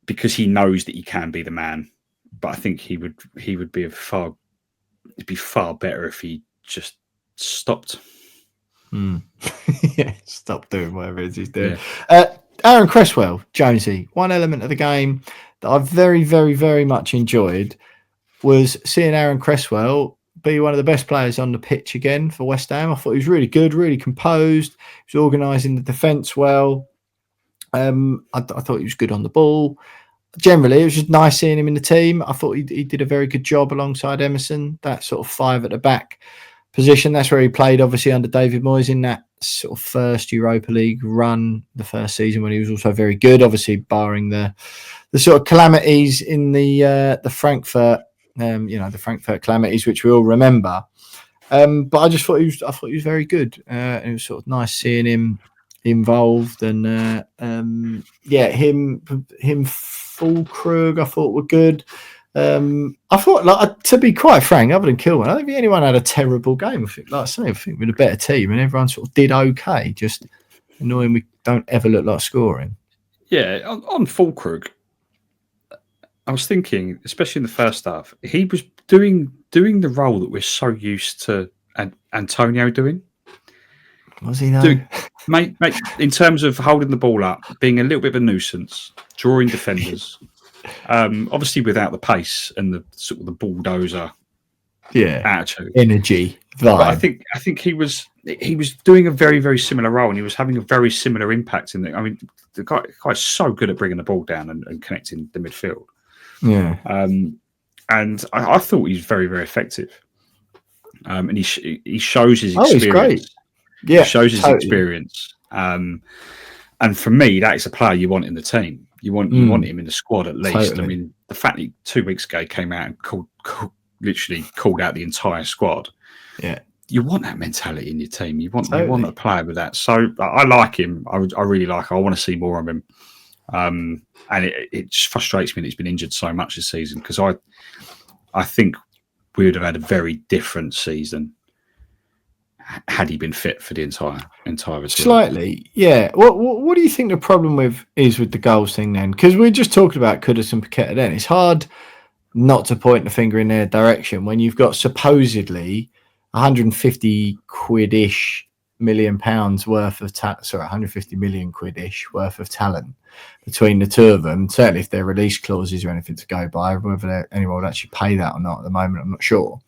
because he knows that he can be the man. But I think he would be far better if he just stopped. Stop doing whatever it is he's doing. Aaron Cresswell, Jonesy, one element of the game that I very, very, very much enjoyed was seeing Aaron Cresswell be one of the best players on the pitch again for West Ham. I thought he was really good, really composed. He was organising the defence well. I thought he was good on the ball. Generally, it was just nice seeing him in the team. I thought he did a very good job alongside Emerson, that sort of 5 at the back position. That's where he played, obviously, under David Moyes in that sort of first Europa League run, the first season, when he was also very good, obviously barring the sort of calamities in the Frankfurt, the Frankfurt calamities, which we all remember. But I just thought he was very good. It was sort of nice seeing him involved, and him Fulkrug I thought were good. I thought, like, to be quite frank, other than Kilman, I don't think anyone had a terrible game. I think we're a better team, and everyone sort of did okay. Just annoying we don't ever look like scoring. Yeah, on Fulkrug, I was thinking, especially in the first half, he was doing the role that we're so used to Antonio doing. Was he though? mate, in terms of holding the ball up, being a little bit of a nuisance, drawing defenders, obviously without the pace and the sort of the bulldozer attitude, energy, but vibe. I think he was doing a very, very similar role, and he was having a very similar impact in the. I mean, the guy's so good at bringing the ball down and connecting the midfield. Yeah. And I thought he was very, very effective. And he shows his experience. Oh, he's great. Yeah, he shows his experience. And for me, that is a player you want in the team. You want him in the squad at least. Totally. I mean, the fact that 2 weeks ago he came out and literally called out the entire squad. Yeah, you want that mentality in your team. You want a player with that. So I like him. I really like him. I want to see more of him. And it just frustrates me that he's been injured so much this season, because I think we would have had a very different season had he been fit for the entire slightly. Yeah. What do you think the problem is with the goals thing then? Because we just talked about Kudus and Paqueta then. It's hard not to point the finger in their direction when you've got supposedly 150 quid-ish £1 million worth of 150 million quid-ish worth of talent between the two of them. Certainly if there are release clauses or anything to go by, whether anyone would actually pay that or not at the moment, I'm not sure.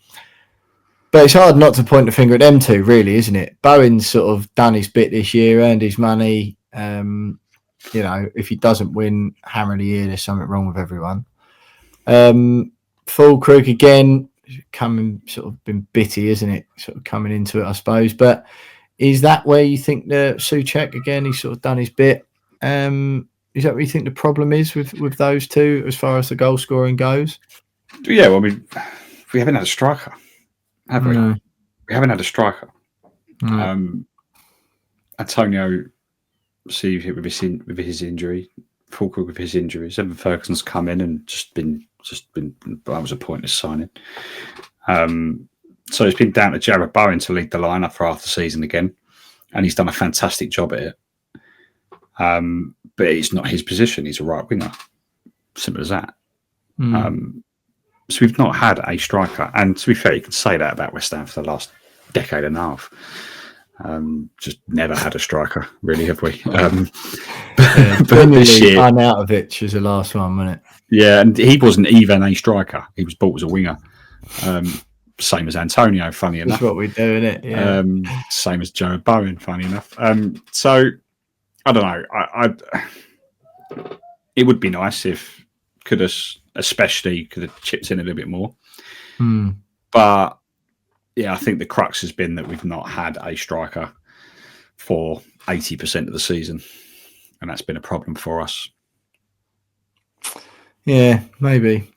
But it's hard not to point the finger at them two, really, isn't it? Bowen's sort of done his bit this year, earned his money. If he doesn't win Hammer of the Year, there's something wrong with everyone. Fulkrug again, been bitty, isn't it? Sort of coming into it, I suppose. But is that where you think the Souček again? He's sort of done his bit. Is that what you think the problem is with those two as far as the goal scoring goes? Yeah, well, I mean, we haven't had a striker, have we? No. We haven't had a striker. No. Antonio, see with his injury, Fulkrug with his injuries. Evan Ferguson's come in and just been. That was a pointless signing. So it's been down to Jarrod Bowen to lead the lineup for half the season again, and he's done a fantastic job at it. But it's not his position. He's a right winger. Simple as that. So we've not had a striker, and to be fair, you can say that about West Ham for the last decade and a half. Just never had a striker, really, have we? But this year, Arnautovic is the last one, wasn't it? Yeah, and he wasn't even a striker. He was bought as a winger. Same as Antonio, funny enough. That's what we do, isn't it? Yeah. Same as Jarrod Bowen, funny enough. So, I don't know. It would be nice if Kudus especially could have chipped in a little bit more. But, yeah, I think the crux has been that we've not had a striker for 80% of the season. And that's been a problem for us. Yeah, maybe.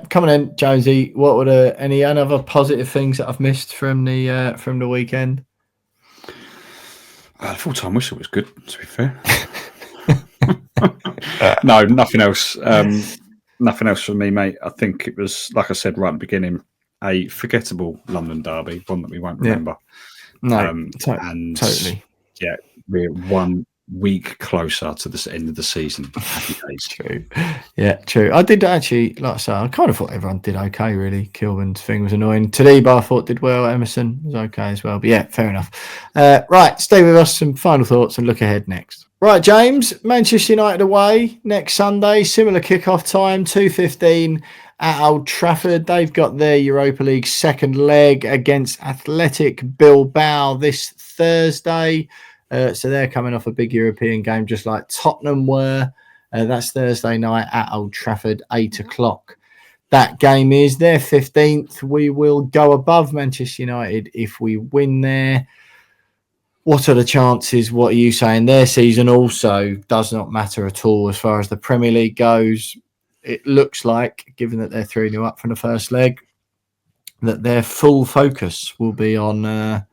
Coming in, Jonesy, what were any other positive things that I've missed from the weekend? The full-time whistle was good, to be fair. No, nothing else. Nothing else from me, mate. I think it was, like I said right at the beginning, a forgettable London derby, one that we won't remember. Yeah. No, totally. Yeah, we're 1 week closer to the end of the season. Happy days. True. Yeah, true. I did actually, like I say, I kind of thought everyone did okay, really. Kilman's thing was annoying. Taliba, I thought, did well. Emerson was okay as well. But yeah, fair enough. Right, stay with us. Some final thoughts and look ahead next. Right, James, Manchester United away next Sunday. Similar kickoff time, 2:15 at Old Trafford. They've got their Europa League second leg against Athletic Bilbao this Thursday. So they're coming off a big European game, just like Tottenham were. That's Thursday night at Old Trafford, 8 o'clock. That game is their 15th. We will go above Manchester United if we win there. What are the chances? What are you saying? Their season also does not matter at all as far as the Premier League goes. It looks like, given that they're 3-0 up from the first leg, that their full focus will be on the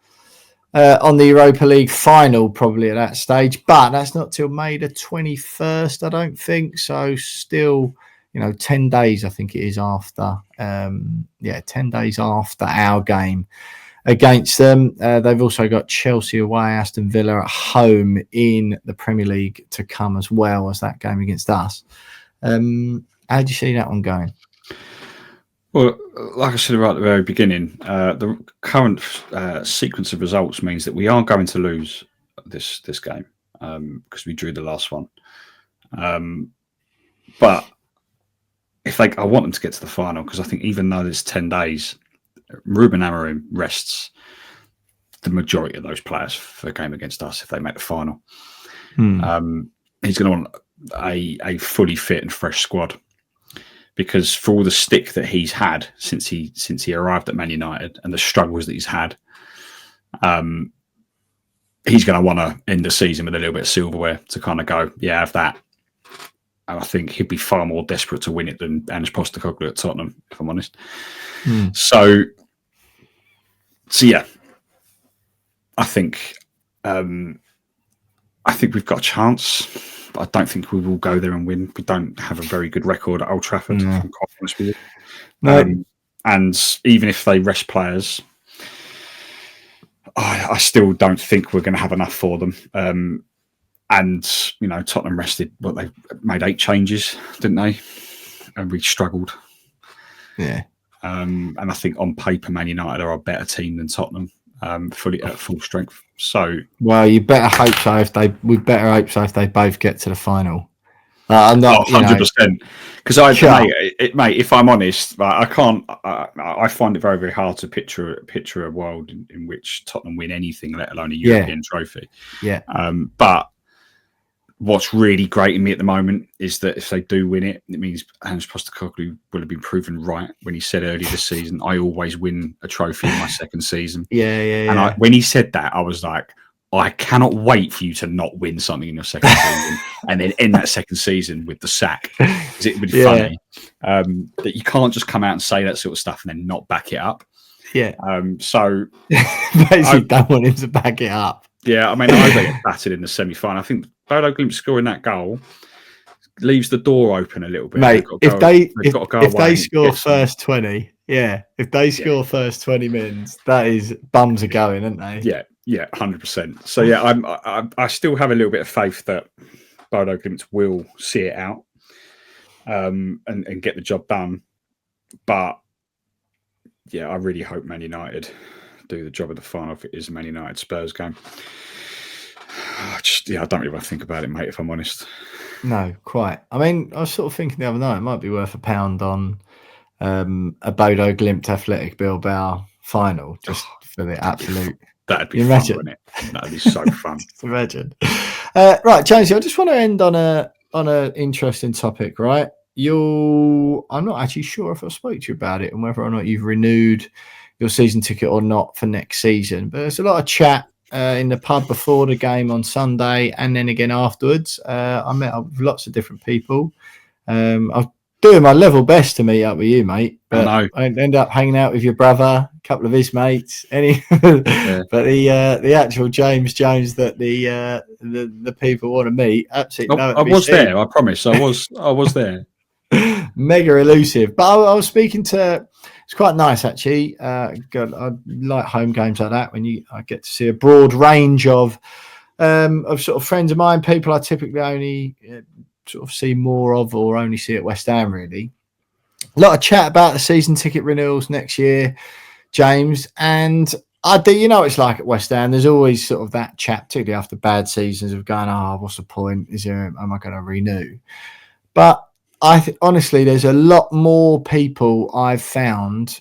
Europa League final, probably at that stage. But that's not till May the 21st, I don't think. So still, 10 days, I think it is after. 10 days after our game against them. They've also got Chelsea away, Aston Villa at home in the Premier League to come, as well as that game against us. How do you see that one going? Well, like I said right at the very beginning, the current sequence of results means that we are going to lose this game because we drew the last one. But if I want them to get to the final, because I think even though there's 10 days, Ruben Amorim rests the majority of those players for a game against us if they make the final. He's going to want a fully fit and fresh squad, because for all the stick that he's had since he arrived at Man United and the struggles that he's had, he's going to want to end the season with a little bit of silverware to kind of go, yeah, have that. And I think he'd be far more desperate to win it than Ange Postecoglou at Tottenham, if I'm honest. So yeah, I think we've got a chance, but I don't think we will go there and win. We don't have a very good record at Old Trafford, if I'm quite honest with you. And even if they rest players, I still don't think we're going to have enough for them. And, Tottenham rested, they made 8 changes, didn't they? And we struggled. Yeah. And I think on paper, Man United are a better team than Tottenham, fully at full strength. So, well, you better hope so. If they both get to the final. I'm not 100%. Because mate, if I'm honest, I can't. I find it very, very hard to picture a world in which Tottenham win anything, let alone a European trophy. Yeah. But what's really great in me at the moment is that if they do win it, it means Ange Postecoglou will have been proven right when he said earlier this season, I always win a trophy in my second season. Yeah. When he said that, I was like, I cannot wait for you to not win something in your second season and then end that second season with the sack. Because it would be funny that you can't just come out and say that sort of stuff and then not back it up. Yeah. So basically, don't want him to back it up. Yeah, I mean, I get battered in the semi-final. I think Bodo Glimt scoring that goal leaves the door open a little bit. Mate, if they score first 20, if they score first 20 mins, that is bums are going, aren't they? Yeah, 100%. So yeah, I still have a little bit of faith that Bodo Glimt will see it out and get the job done. But yeah, I really hope Man United do the job of the final if it is a Man United Spurs game. I don't really want to think about it, mate, if I'm honest. No, quite. I mean, I was sort of thinking the other night, it might be worth £1 on a Bodo Glimt Athletic Bilbao final, just for the absolute. That'd be fun, wouldn't it? That'd be so fun. Just imagine. Right, James, I just want to end on an interesting topic, right? I'm not actually sure if I spoke to you about it and whether or not you've renewed your season ticket or not for next season, but there's a lot of chat in the pub before the game on Sunday and then again afterwards. I met up with lots of different people. I was doing my level best to meet up with you, mate, but I ended up hanging out with your brother, a couple of his mates. But the actual James Jones that the people want to meet, absolutely no. I was there, I promise. I was there. Mega elusive, but I was speaking to. It's quite nice actually. I like home games like that when I get to see a broad range of sort of friends of mine, people I typically only sort of see more of or only see at West Ham. Really, a lot of chat about the season ticket renewals next year, James, and I do. It's like at West Ham. There's always sort of that chat, particularly after bad seasons, of going, what's the point? Am I going to renew? But honestly, there's a lot more people I've found,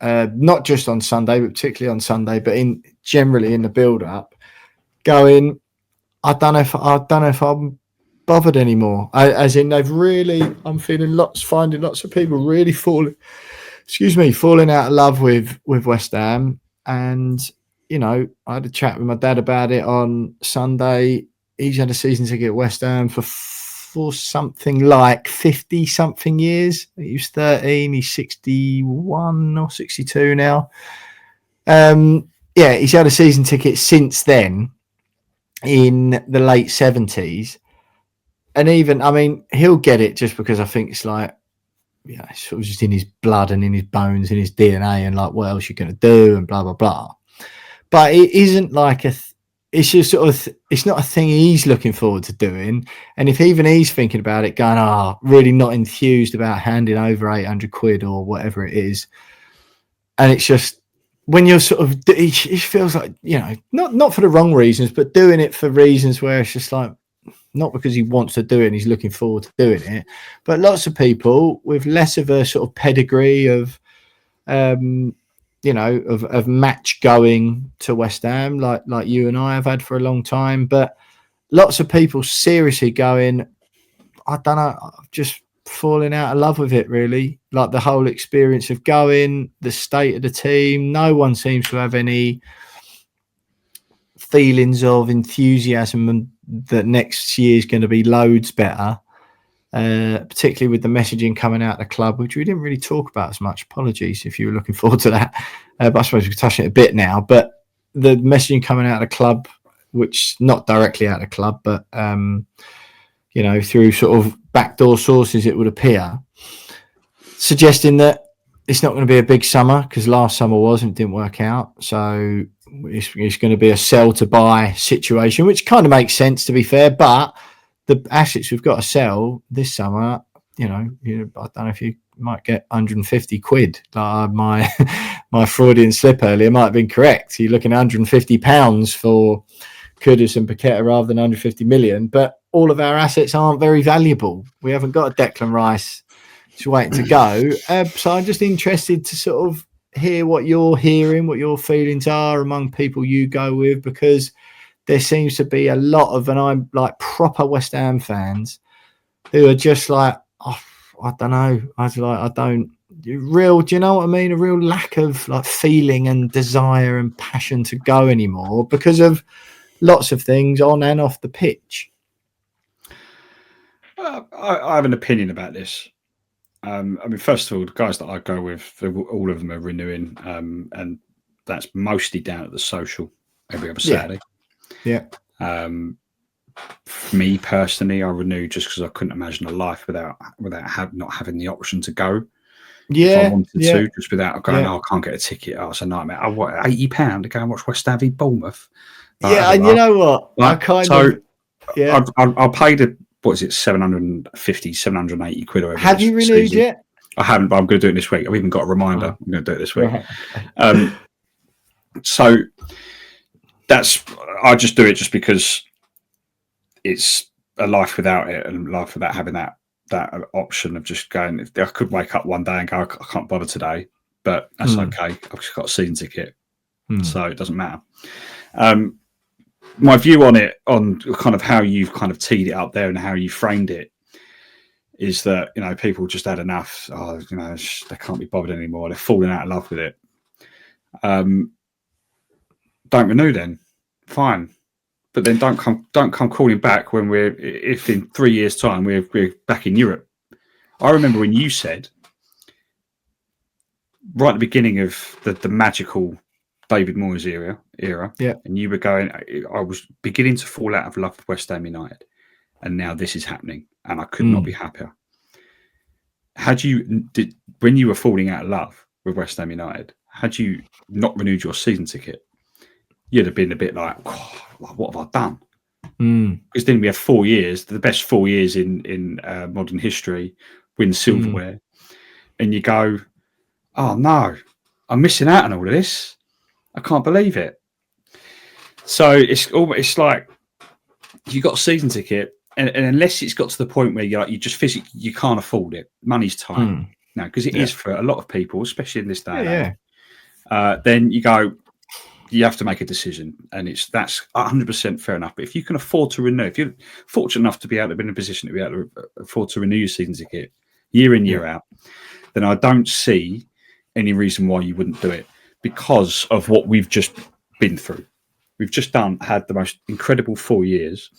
not just on Sunday, but particularly on Sunday, but generally in the build-up, going, I don't know if I'm bothered anymore. I'm finding lots of people really falling out of love with West Ham. And I had a chat with my dad about it on Sunday. He's had a season ticket at West Ham for something like 50 something years. He was 13, he's 61 or 62 now. He's had a season ticket since then in the late 70s. And even, he'll get it just because I think it's like, it's sort of just in his blood and in his bones, in his DNA, and like, what else you're going to do and blah, blah, blah. But it isn't like it's just sort of, it's not a thing he's looking forward to doing. And if even he's thinking about it, going, really not enthused about handing over 800 quid or whatever it is. And it's just, when you're sort of, it feels like, you know, not for the wrong reasons, but doing it for reasons where it's just like, not because he wants to do it and he's looking forward to doing it, but lots of people with less of a sort of pedigree of, you know, of match going to West Ham, like you and I have had for a long time, but lots of people seriously going, I don't know, just falling out of love with it, really. Like the whole experience of going, the state of the team. No one seems to have any feelings of enthusiasm that next year is going to be loads better, particularly with the messaging coming out of the club, which we didn't really talk about as much. Apologies if you were looking forward to that. But I suppose we're touching it a bit now. But the messaging coming out of the club, which not directly out of the club, but you know, through sort of backdoor sources, it would appear, suggesting that it's not going to be a big summer, because last summer was and it didn't work out. So it's going to be a sell to buy situation, which kind of makes sense, to be fair. But the assets we've got to sell this summer, you know, I don't know if you might get 150 quid. My Freudian slip earlier might have been correct. You're looking at 150 pounds for Kudus and Paqueta rather than 150 million. But all of our assets aren't very valuable. We haven't got a Declan Rice just waiting to go. So I'm just interested to sort of hear what you're hearing, what your feelings are among people you go with, because there seems to be a lot of, and I'm like proper West Ham fans who are just like, oh, I don't know. Do you know what I mean? A real lack of like feeling and desire and passion to go anymore because of lots of things on and off the pitch. I have an opinion about this. I mean, first of all, the guys that I go with, all of them are renewing, and that's mostly down at the social every other Saturday. Yeah. For me personally, I renewed just because I couldn't imagine a life without not having the option to go. Yeah. If I wanted to, just without going, I can't get a ticket. Oh, it's a nightmare. I want £80 to go and watch West Ham v Bournemouth. And you know what? I'll pay the, what is it, 750, 780 quid or whatever. Have you renewed yet? I haven't, but I'm going to do it this week. I've even got a reminder. I'm going to do it this week. Right. So I just do it just because it's a life without it, and life without having that option of just going. If I could wake up one day and go, I can't bother today, but that's okay. I've just got a season ticket, so it doesn't matter. My view on it, on kind of how you've kind of teed it up there and how you framed it, is that, you know, people just had enough. Oh, you know, they can't be bothered anymore. They're falling out of love with it. Don't renew then, fine, but then don't come calling back when if in 3 years' time we're back in Europe. I remember when you said right at the beginning of the magical David Moyes era, and you were going, I was beginning to fall out of love with West Ham United, and now this is happening, and I could not be happier. When you were falling out of love with West Ham United, had you not renewed your season ticket, you'd have been a bit like, oh, what have I done? Because then we have 4 years, the best 4 years in modern history, win silverware, and you go, oh no, I'm missing out on all of this. I can't believe it. So it's like you got a season ticket, and unless it's got to the point where you just physically you can't afford it, money's tight now, because it is for a lot of people, especially in this day and age. Then you go, you have to make a decision, and that's 100% fair enough. But if you can afford to renew, if you're fortunate enough to be able to be in a position to be able to afford to renew your season ticket year in, year out, then I don't see any reason why you wouldn't do it, because of what we've just been through. We've just had the most incredible 4 years.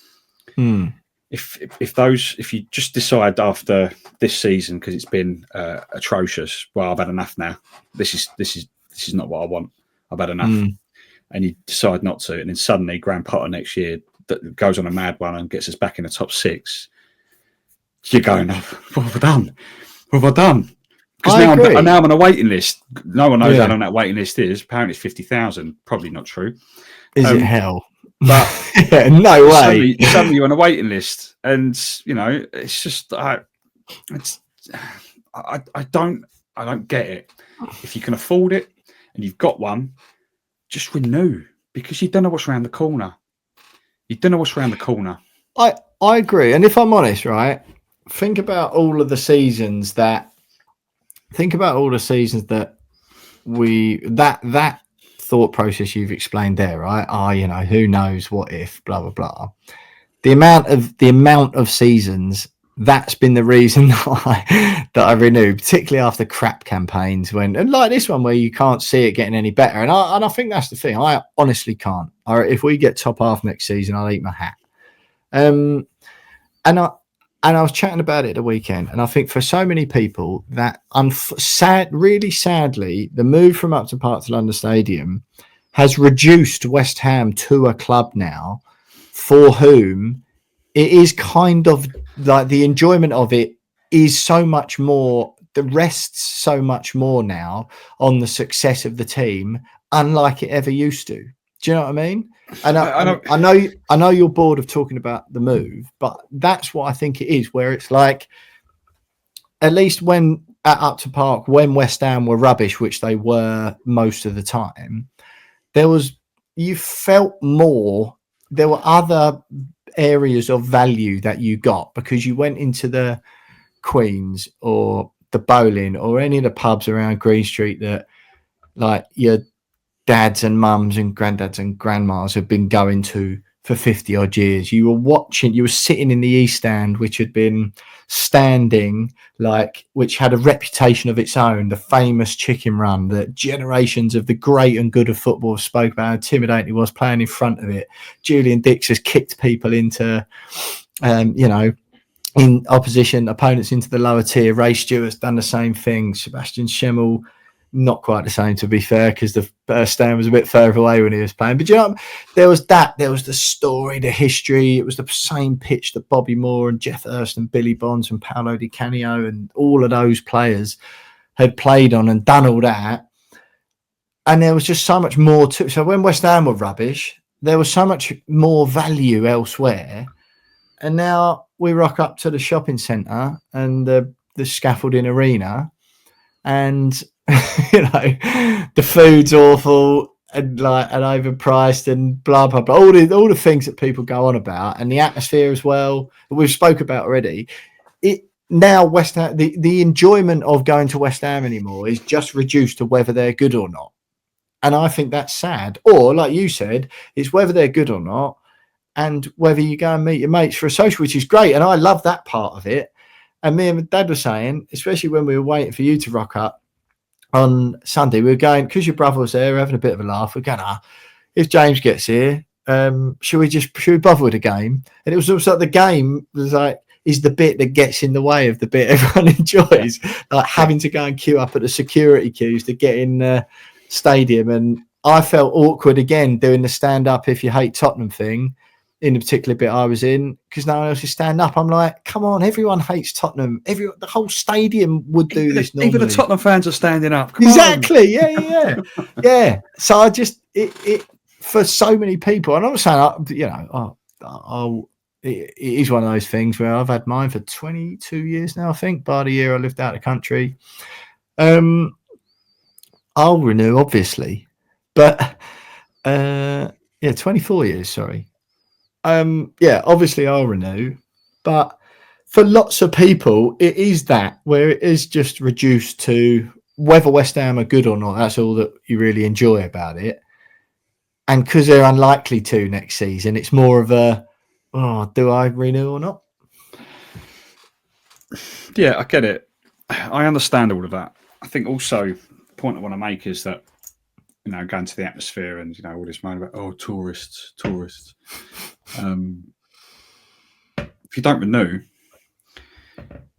If you just decide after this season, because it's been atrocious, well, I've had enough now. This is not what I want. I've had enough. And you decide not to, and then suddenly Graham Potter next year goes on a mad one and gets us back in the top 6. You're going, what have I done? What have I done? Because now I'm on a waiting list. No one knows how long that waiting list is. Apparently it's 50,000. Probably not true. Is it hell? But no way. Suddenly you're on a waiting list, and you know it's just I don't get it. If you can afford it, and you've got one, just renew, because you don't know what's around the corner. You don't know what's around the corner. I agree. And if I'm honest, right, think about all of the seasons that that thought process you've explained there, right? Who knows, what if, blah blah blah. The amount of seasons, that's been the reason that I renewed, particularly after crap campaigns and like this one where you can't see it getting any better. And I think that's the thing. I honestly can't. If we get top half next season, I'll eat my hat. And I was chatting about it the weekend, and I think for so many people that really sadly, the move from Upton Park to London Stadium has reduced West Ham to a club now for whom it is kind of like the enjoyment of it is so much more, the rests so much more now on the success of the team, unlike it ever used to. Do you know what I mean? And I know you're bored of talking about the move, but that's what I think it is, where it's like, at least when at Upton Park, when West Ham were rubbish, which they were most of the time, you felt more, there were other areas of value that you got because you went into the Queen's or the bowling or any of the pubs around Green Street that like your dads and mums and granddads and grandmas have been going to for 50 odd years. You were sitting in the East Stand, which had been standing, which had a reputation of its own, the famous chicken run that generations of the great and good of football spoke about how intimidating it was playing in front of it. Julian Dix has kicked people into, in opposition opponents into the lower tier. Ray Stewart's done the same thing. Sebastian Schemmel, not quite the same, to be fair, because the stand was a bit further away when he was playing. But you know, there was the story, the history. It was the same pitch that Bobby Moore and Jeff Hurst and Billy Bonds and Paolo Di Canio and all of those players had played on and done all that. And there was just so much more to it. So when West Ham were rubbish, there was so much more value elsewhere. And now we rock up to the shopping centre and the scaffolding arena, and the food's awful and overpriced and blah blah blah. All the things that people go on about, and the atmosphere as well that we've spoke about already. Now West Ham, the enjoyment of going to West Ham anymore is just reduced to whether they're good or not, and I think that's sad. Or like you said, it's whether they're good or not, and whether you go and meet your mates for a social, which is great, and I love that part of it. And me and my dad were saying, especially when we were waiting for you to rock up on Sunday, we were going, because your brother was there, we're having a bit of a laugh. We're going, if James gets here, should we bother with the game? And it was also the game was like, is the bit that gets in the way of the bit everyone enjoys, like having to go and queue up at the security queues to get in the stadium. And I felt awkward again doing the stand up if you hate Tottenham thing in the particular bit I was in, because no one else is stand up. I'm like, come on, everyone hates Tottenham. The whole stadium would do this normally. Even the Tottenham fans are standing up. Come exactly. On. Yeah. So I just, it for so many people, and I'm saying, it is one of those things where I've had mine for 22 years now, I think, by the year I lived out of the country. I'll renew, obviously, but 24 years, sorry. Obviously I'll renew, but for lots of people it is that where it is just reduced to whether West Ham are good or not. That's all that you really enjoy about it, and because they're unlikely to next season, it's more of a do I renew or not? Yeah, I get it. I understand all of that. I think also the point I want to make is that going to the atmosphere and all this moan about tourists. If you don't renew,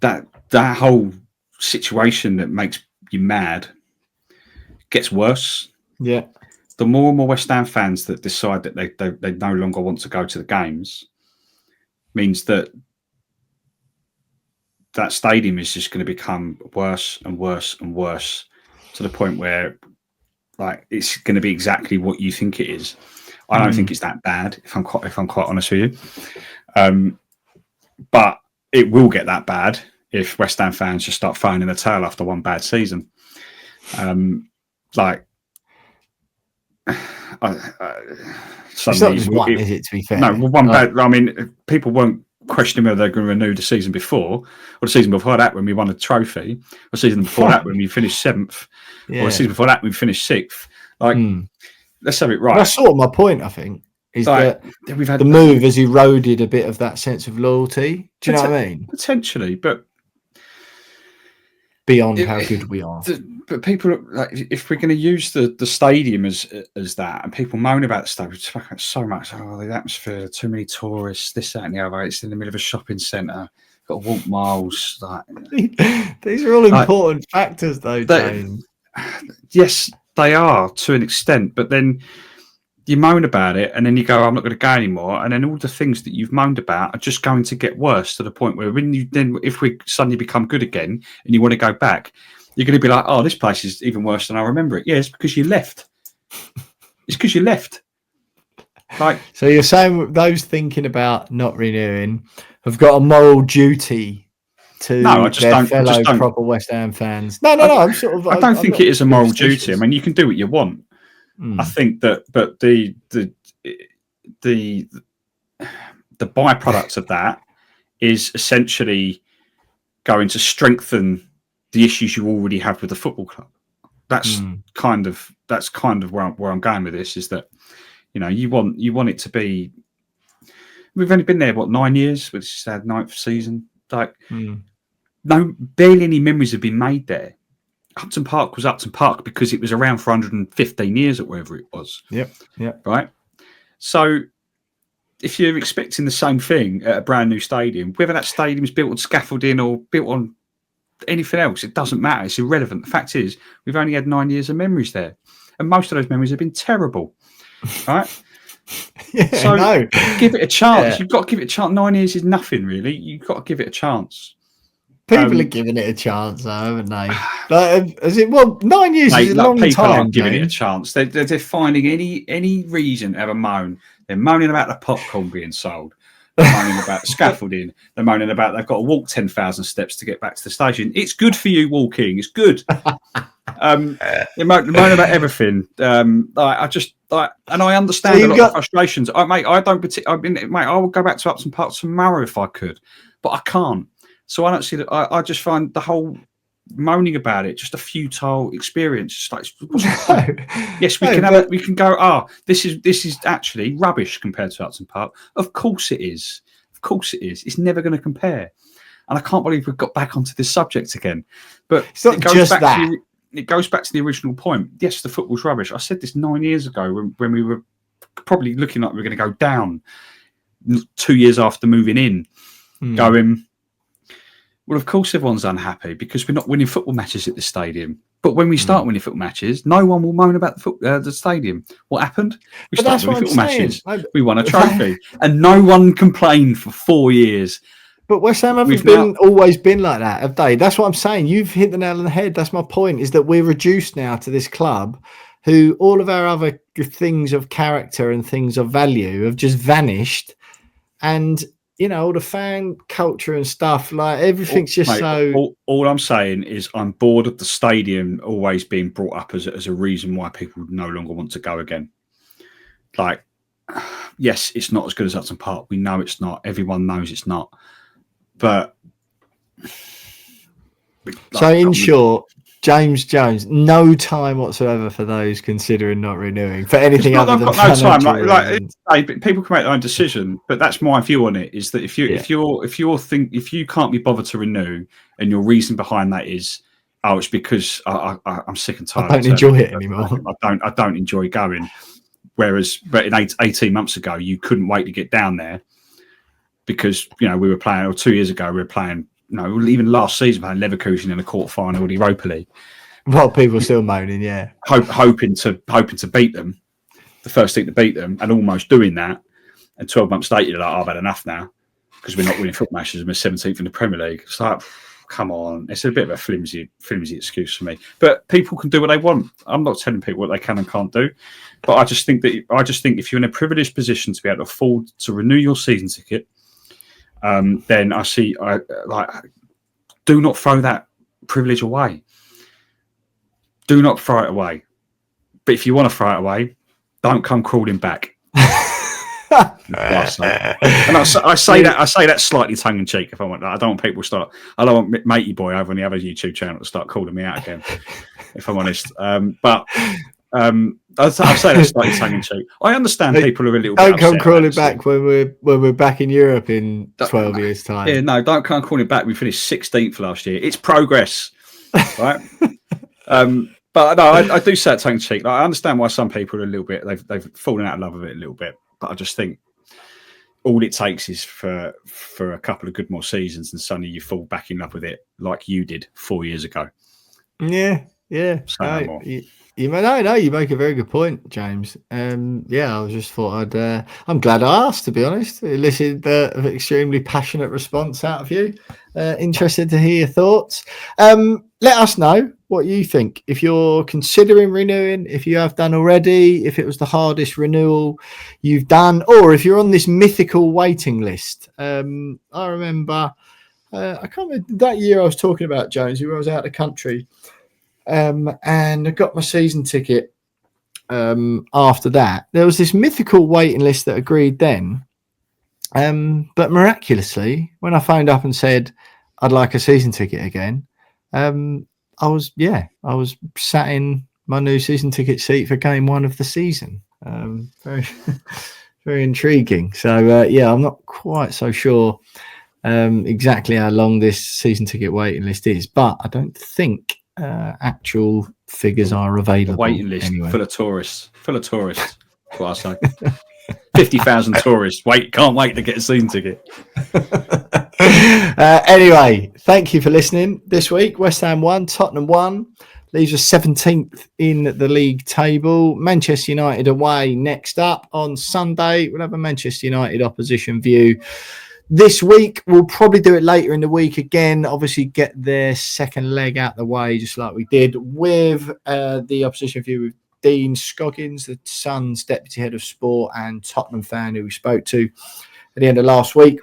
that whole situation that makes you mad gets worse. Yeah. The more and more West Ham fans that decide that they no longer want to go to the games means that stadium is just going to become worse and worse and worse, to the point where it's going to be exactly what you think it is. I don't think it's that bad, if I'm quite honest with you. But it will get that bad if West Ham fans just start throwing in the towel after one bad season. It's not just one, is it? To be fair, no, one bad. I mean, people weren't questioning whether they're going to renew the season before, or the season before that when we won a trophy, or the season before that when we finished 7th, or the season before that when we finished 6th. Like, let's have it right. That's sort of my point. I think is like, that we've had the move has eroded a bit of that sense of loyalty. Do you know what I mean? Potentially, but beyond how good we are. But people, like, if we're going to use the stadium as that, and people moan about the stadium, we talk about so much. Oh, the atmosphere, too many tourists, this, that, and the other. It's in the middle of a shopping centre. Got to walk miles. Like, these are all important factors, though, James. Yes, they are to an extent, but then you moan about it, and then you go, "I'm not going to go anymore," and then all the things that you've moaned about are just going to get worse to the point where if we suddenly become good again, and you want to go back, you're going to be like, "Oh, this place is even worse than I remember it." Yeah, it's because you left. It's because you left. Like, so you're saying those thinking about not renewing have got a moral duty to their fellow proper West Ham fans? No. I'm sort of. I don't think it is a moral duty. I mean, you can do what you want. I think that, but the byproduct of that is essentially going to strengthen the issues you already have with the football club. That's kind of where I'm going with this. Is that, you know, you want it to be. We've only been there 9 years, which is our 9th season. Like, barely any memories have been made there. Upton Park was Upton Park because it was around for 115 years or whatever it was. Yep. Right. So if you're expecting the same thing at a brand new stadium, whether that stadium is built on scaffolding or built on anything else, it doesn't matter. It's irrelevant. The fact is, we've only had 9 years of memories there, and most of those memories have been terrible. Right. So give it a chance. You've got to give it a chance. 9 years is nothing, really. You've got to give it a chance. People are giving it a chance, though, haven't they? Like, 9 years is a long time. People aren't giving it a chance. They're finding any reason to have a moan. They're moaning about the popcorn being sold. They're moaning about the scaffolding. They're moaning about they've got to walk 10,000 steps to get back to the station. It's good for you walking. It's good. They're moaning about everything. And I understand a lot of frustrations. I will go back to Upton Park tomorrow if I could, but I can't. So I don't see that. I just find the whole moaning about it just a futile experience. Just like, yes, we can go. This is actually rubbish compared to Upton Park. Of course it is. Of course it is. It's never going to compare. And I can't believe we've got back onto this subject again. But it goes back to the original point. Yes, the football's rubbish. I said this 9 years ago when we were probably looking like we were going to go down 2 years after moving in, going. Well, of course, everyone's unhappy because we're not winning football matches at the stadium. But when we start winning football matches, no one will moan about the stadium. What happened? We started winning football matches. We won a trophy, and no one complained for 4 years. But West Ham haven't always been like that, have they? That's what I'm saying. You've hit the nail on the head. That's my point. Is that we're reduced now to this club, who all of our other things of character and things of value have just vanished, and. You know, all the fan culture and stuff, like everything's All I'm saying is I'm bored of the stadium always being brought up as a reason why people no longer want to go again. Like, yes, it's not as good as Upton Park. We know it's not. Everyone knows it's not. But so, in short, James Jones, no time whatsoever for those considering not renewing for anything other than financial reasons. People can make their own decision, but that's my view on it. Is that if you can't be bothered to renew, and your reason behind that is, it's because I'm sick and tired. I don't enjoy it anymore. I don't enjoy going. But in 18 months ago, you couldn't wait to get down there because we were playing, or 2 years ago we were playing. No, even last season, playing Leverkusen in the quarterfinal of the Europa League. Well, people are still moaning, yeah. Hoping to beat them, the first team to beat them, and almost doing that. And 12 months later, you're like, I've had enough now because we're not winning football matches and we're 17th in the Premier League. It's like, come on. It's a bit of a flimsy excuse for me. But people can do what they want. I'm not telling people what they can and can't do. But I just think if you're in a privileged position to be able to afford to renew your season ticket, then do not throw that privilege away. Do not throw it away. But if you want to throw it away, don't come crawling back. And I say that slightly tongue in cheek. If I want, I don't want people start. I don't want Matey Boy over on the other YouTube channel to start calling me out again. If I'm honest, but I say that slightly tongue in cheek. I understand people are a little. Don't bit come crawling back when we're back in Europe in 12 years' time. Yeah, no, don't come crawling back. We finished 16th last year. It's progress, right? But no, I do say it tongue in cheek. Like, I understand why some people are a little bit. They've fallen out of love with it a little bit. But I just think all it takes is for a couple of good more seasons, and suddenly you fall back in love with it like you did 4 years ago. Yeah. You make a very good point, James. I just thought I'm glad I asked, to be honest. Elicited an extremely passionate response out of you. Interested to hear your thoughts. Let us know what you think. If you're considering renewing, if you have done already, if it was the hardest renewal you've done, or if you're on this mythical waiting list. I remember, I can't remember that year I was talking about, Jones, where I was out of the country. And I got my season ticket after that. There was this mythical waiting list that agreed then. But miraculously, when I phoned up and said I'd like a season ticket again, I was sat in my new season ticket seat for game 1 of the season. Very, very intriguing. So, I'm not quite so sure exactly how long this season ticket waiting list is, but I don't think actual figures are available. The waiting list anyway. full of tourists. That's what I say. 50,000 tourists. Can't wait to get a season ticket. Anyway, thank you for listening this week. West Ham 1, Tottenham 1. Leaves us 17th in the league table. Manchester United away next up on Sunday. We'll have a Manchester United opposition view. This week, we'll probably do it later in the week again. Obviously, get their second leg out the way, just like we did with the opposition view with Dean Scoggins, the Sun's deputy head of sport and Tottenham fan who we spoke to at the end of last week.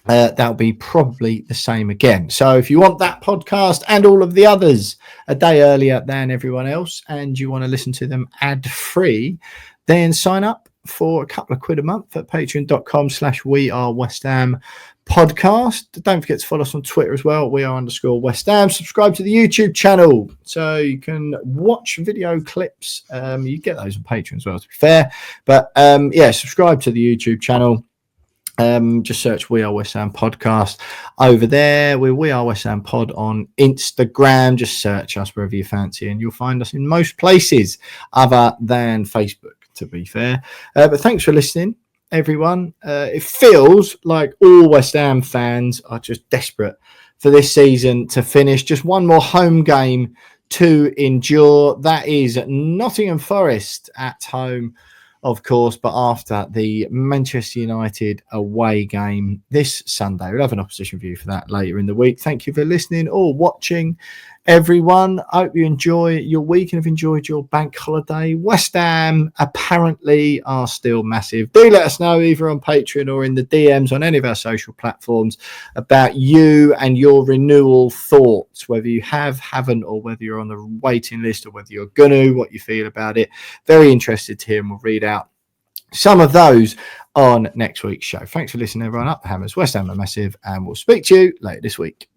That'll be probably the same again. So if you want that podcast and all of the others a day earlier than everyone else, and you want to listen to them ad-free, then sign up for a couple of quid a month at patreon.com/wearewestham podcast. Don't forget to follow us on Twitter as well. @weare_West Ham. Subscribe to the YouTube channel so you can watch video clips. You get those on Patreon as well, to be fair. But subscribe to the YouTube channel. Just search We Are West Ham Podcast over there. We're We Are West Ham Pod on Instagram. Just search us wherever you fancy, and you'll find us in most places other than Facebook, to be fair. But thanks for listening, everyone. It feels like all West Ham fans are just desperate for this season to finish. Just one more home game to endure. That is Nottingham Forest at home, of course, but after the Manchester United away game this Sunday. We'll have an opposition view for that later in the week. Thank you for listening or watching, everyone. I hope you enjoy your week and have enjoyed your bank holiday. West Ham apparently are still massive. Do let us know either on Patreon or in the DMs on any of our social platforms about you and your renewal thoughts, whether you haven't, or whether you're on the waiting list or whether you're gonna, what you feel about it. Very interested to hear, and we'll read out some of those on next week's show. Thanks for listening, everyone. Up the Hammers, West Ham are massive, and we'll speak to you later this week.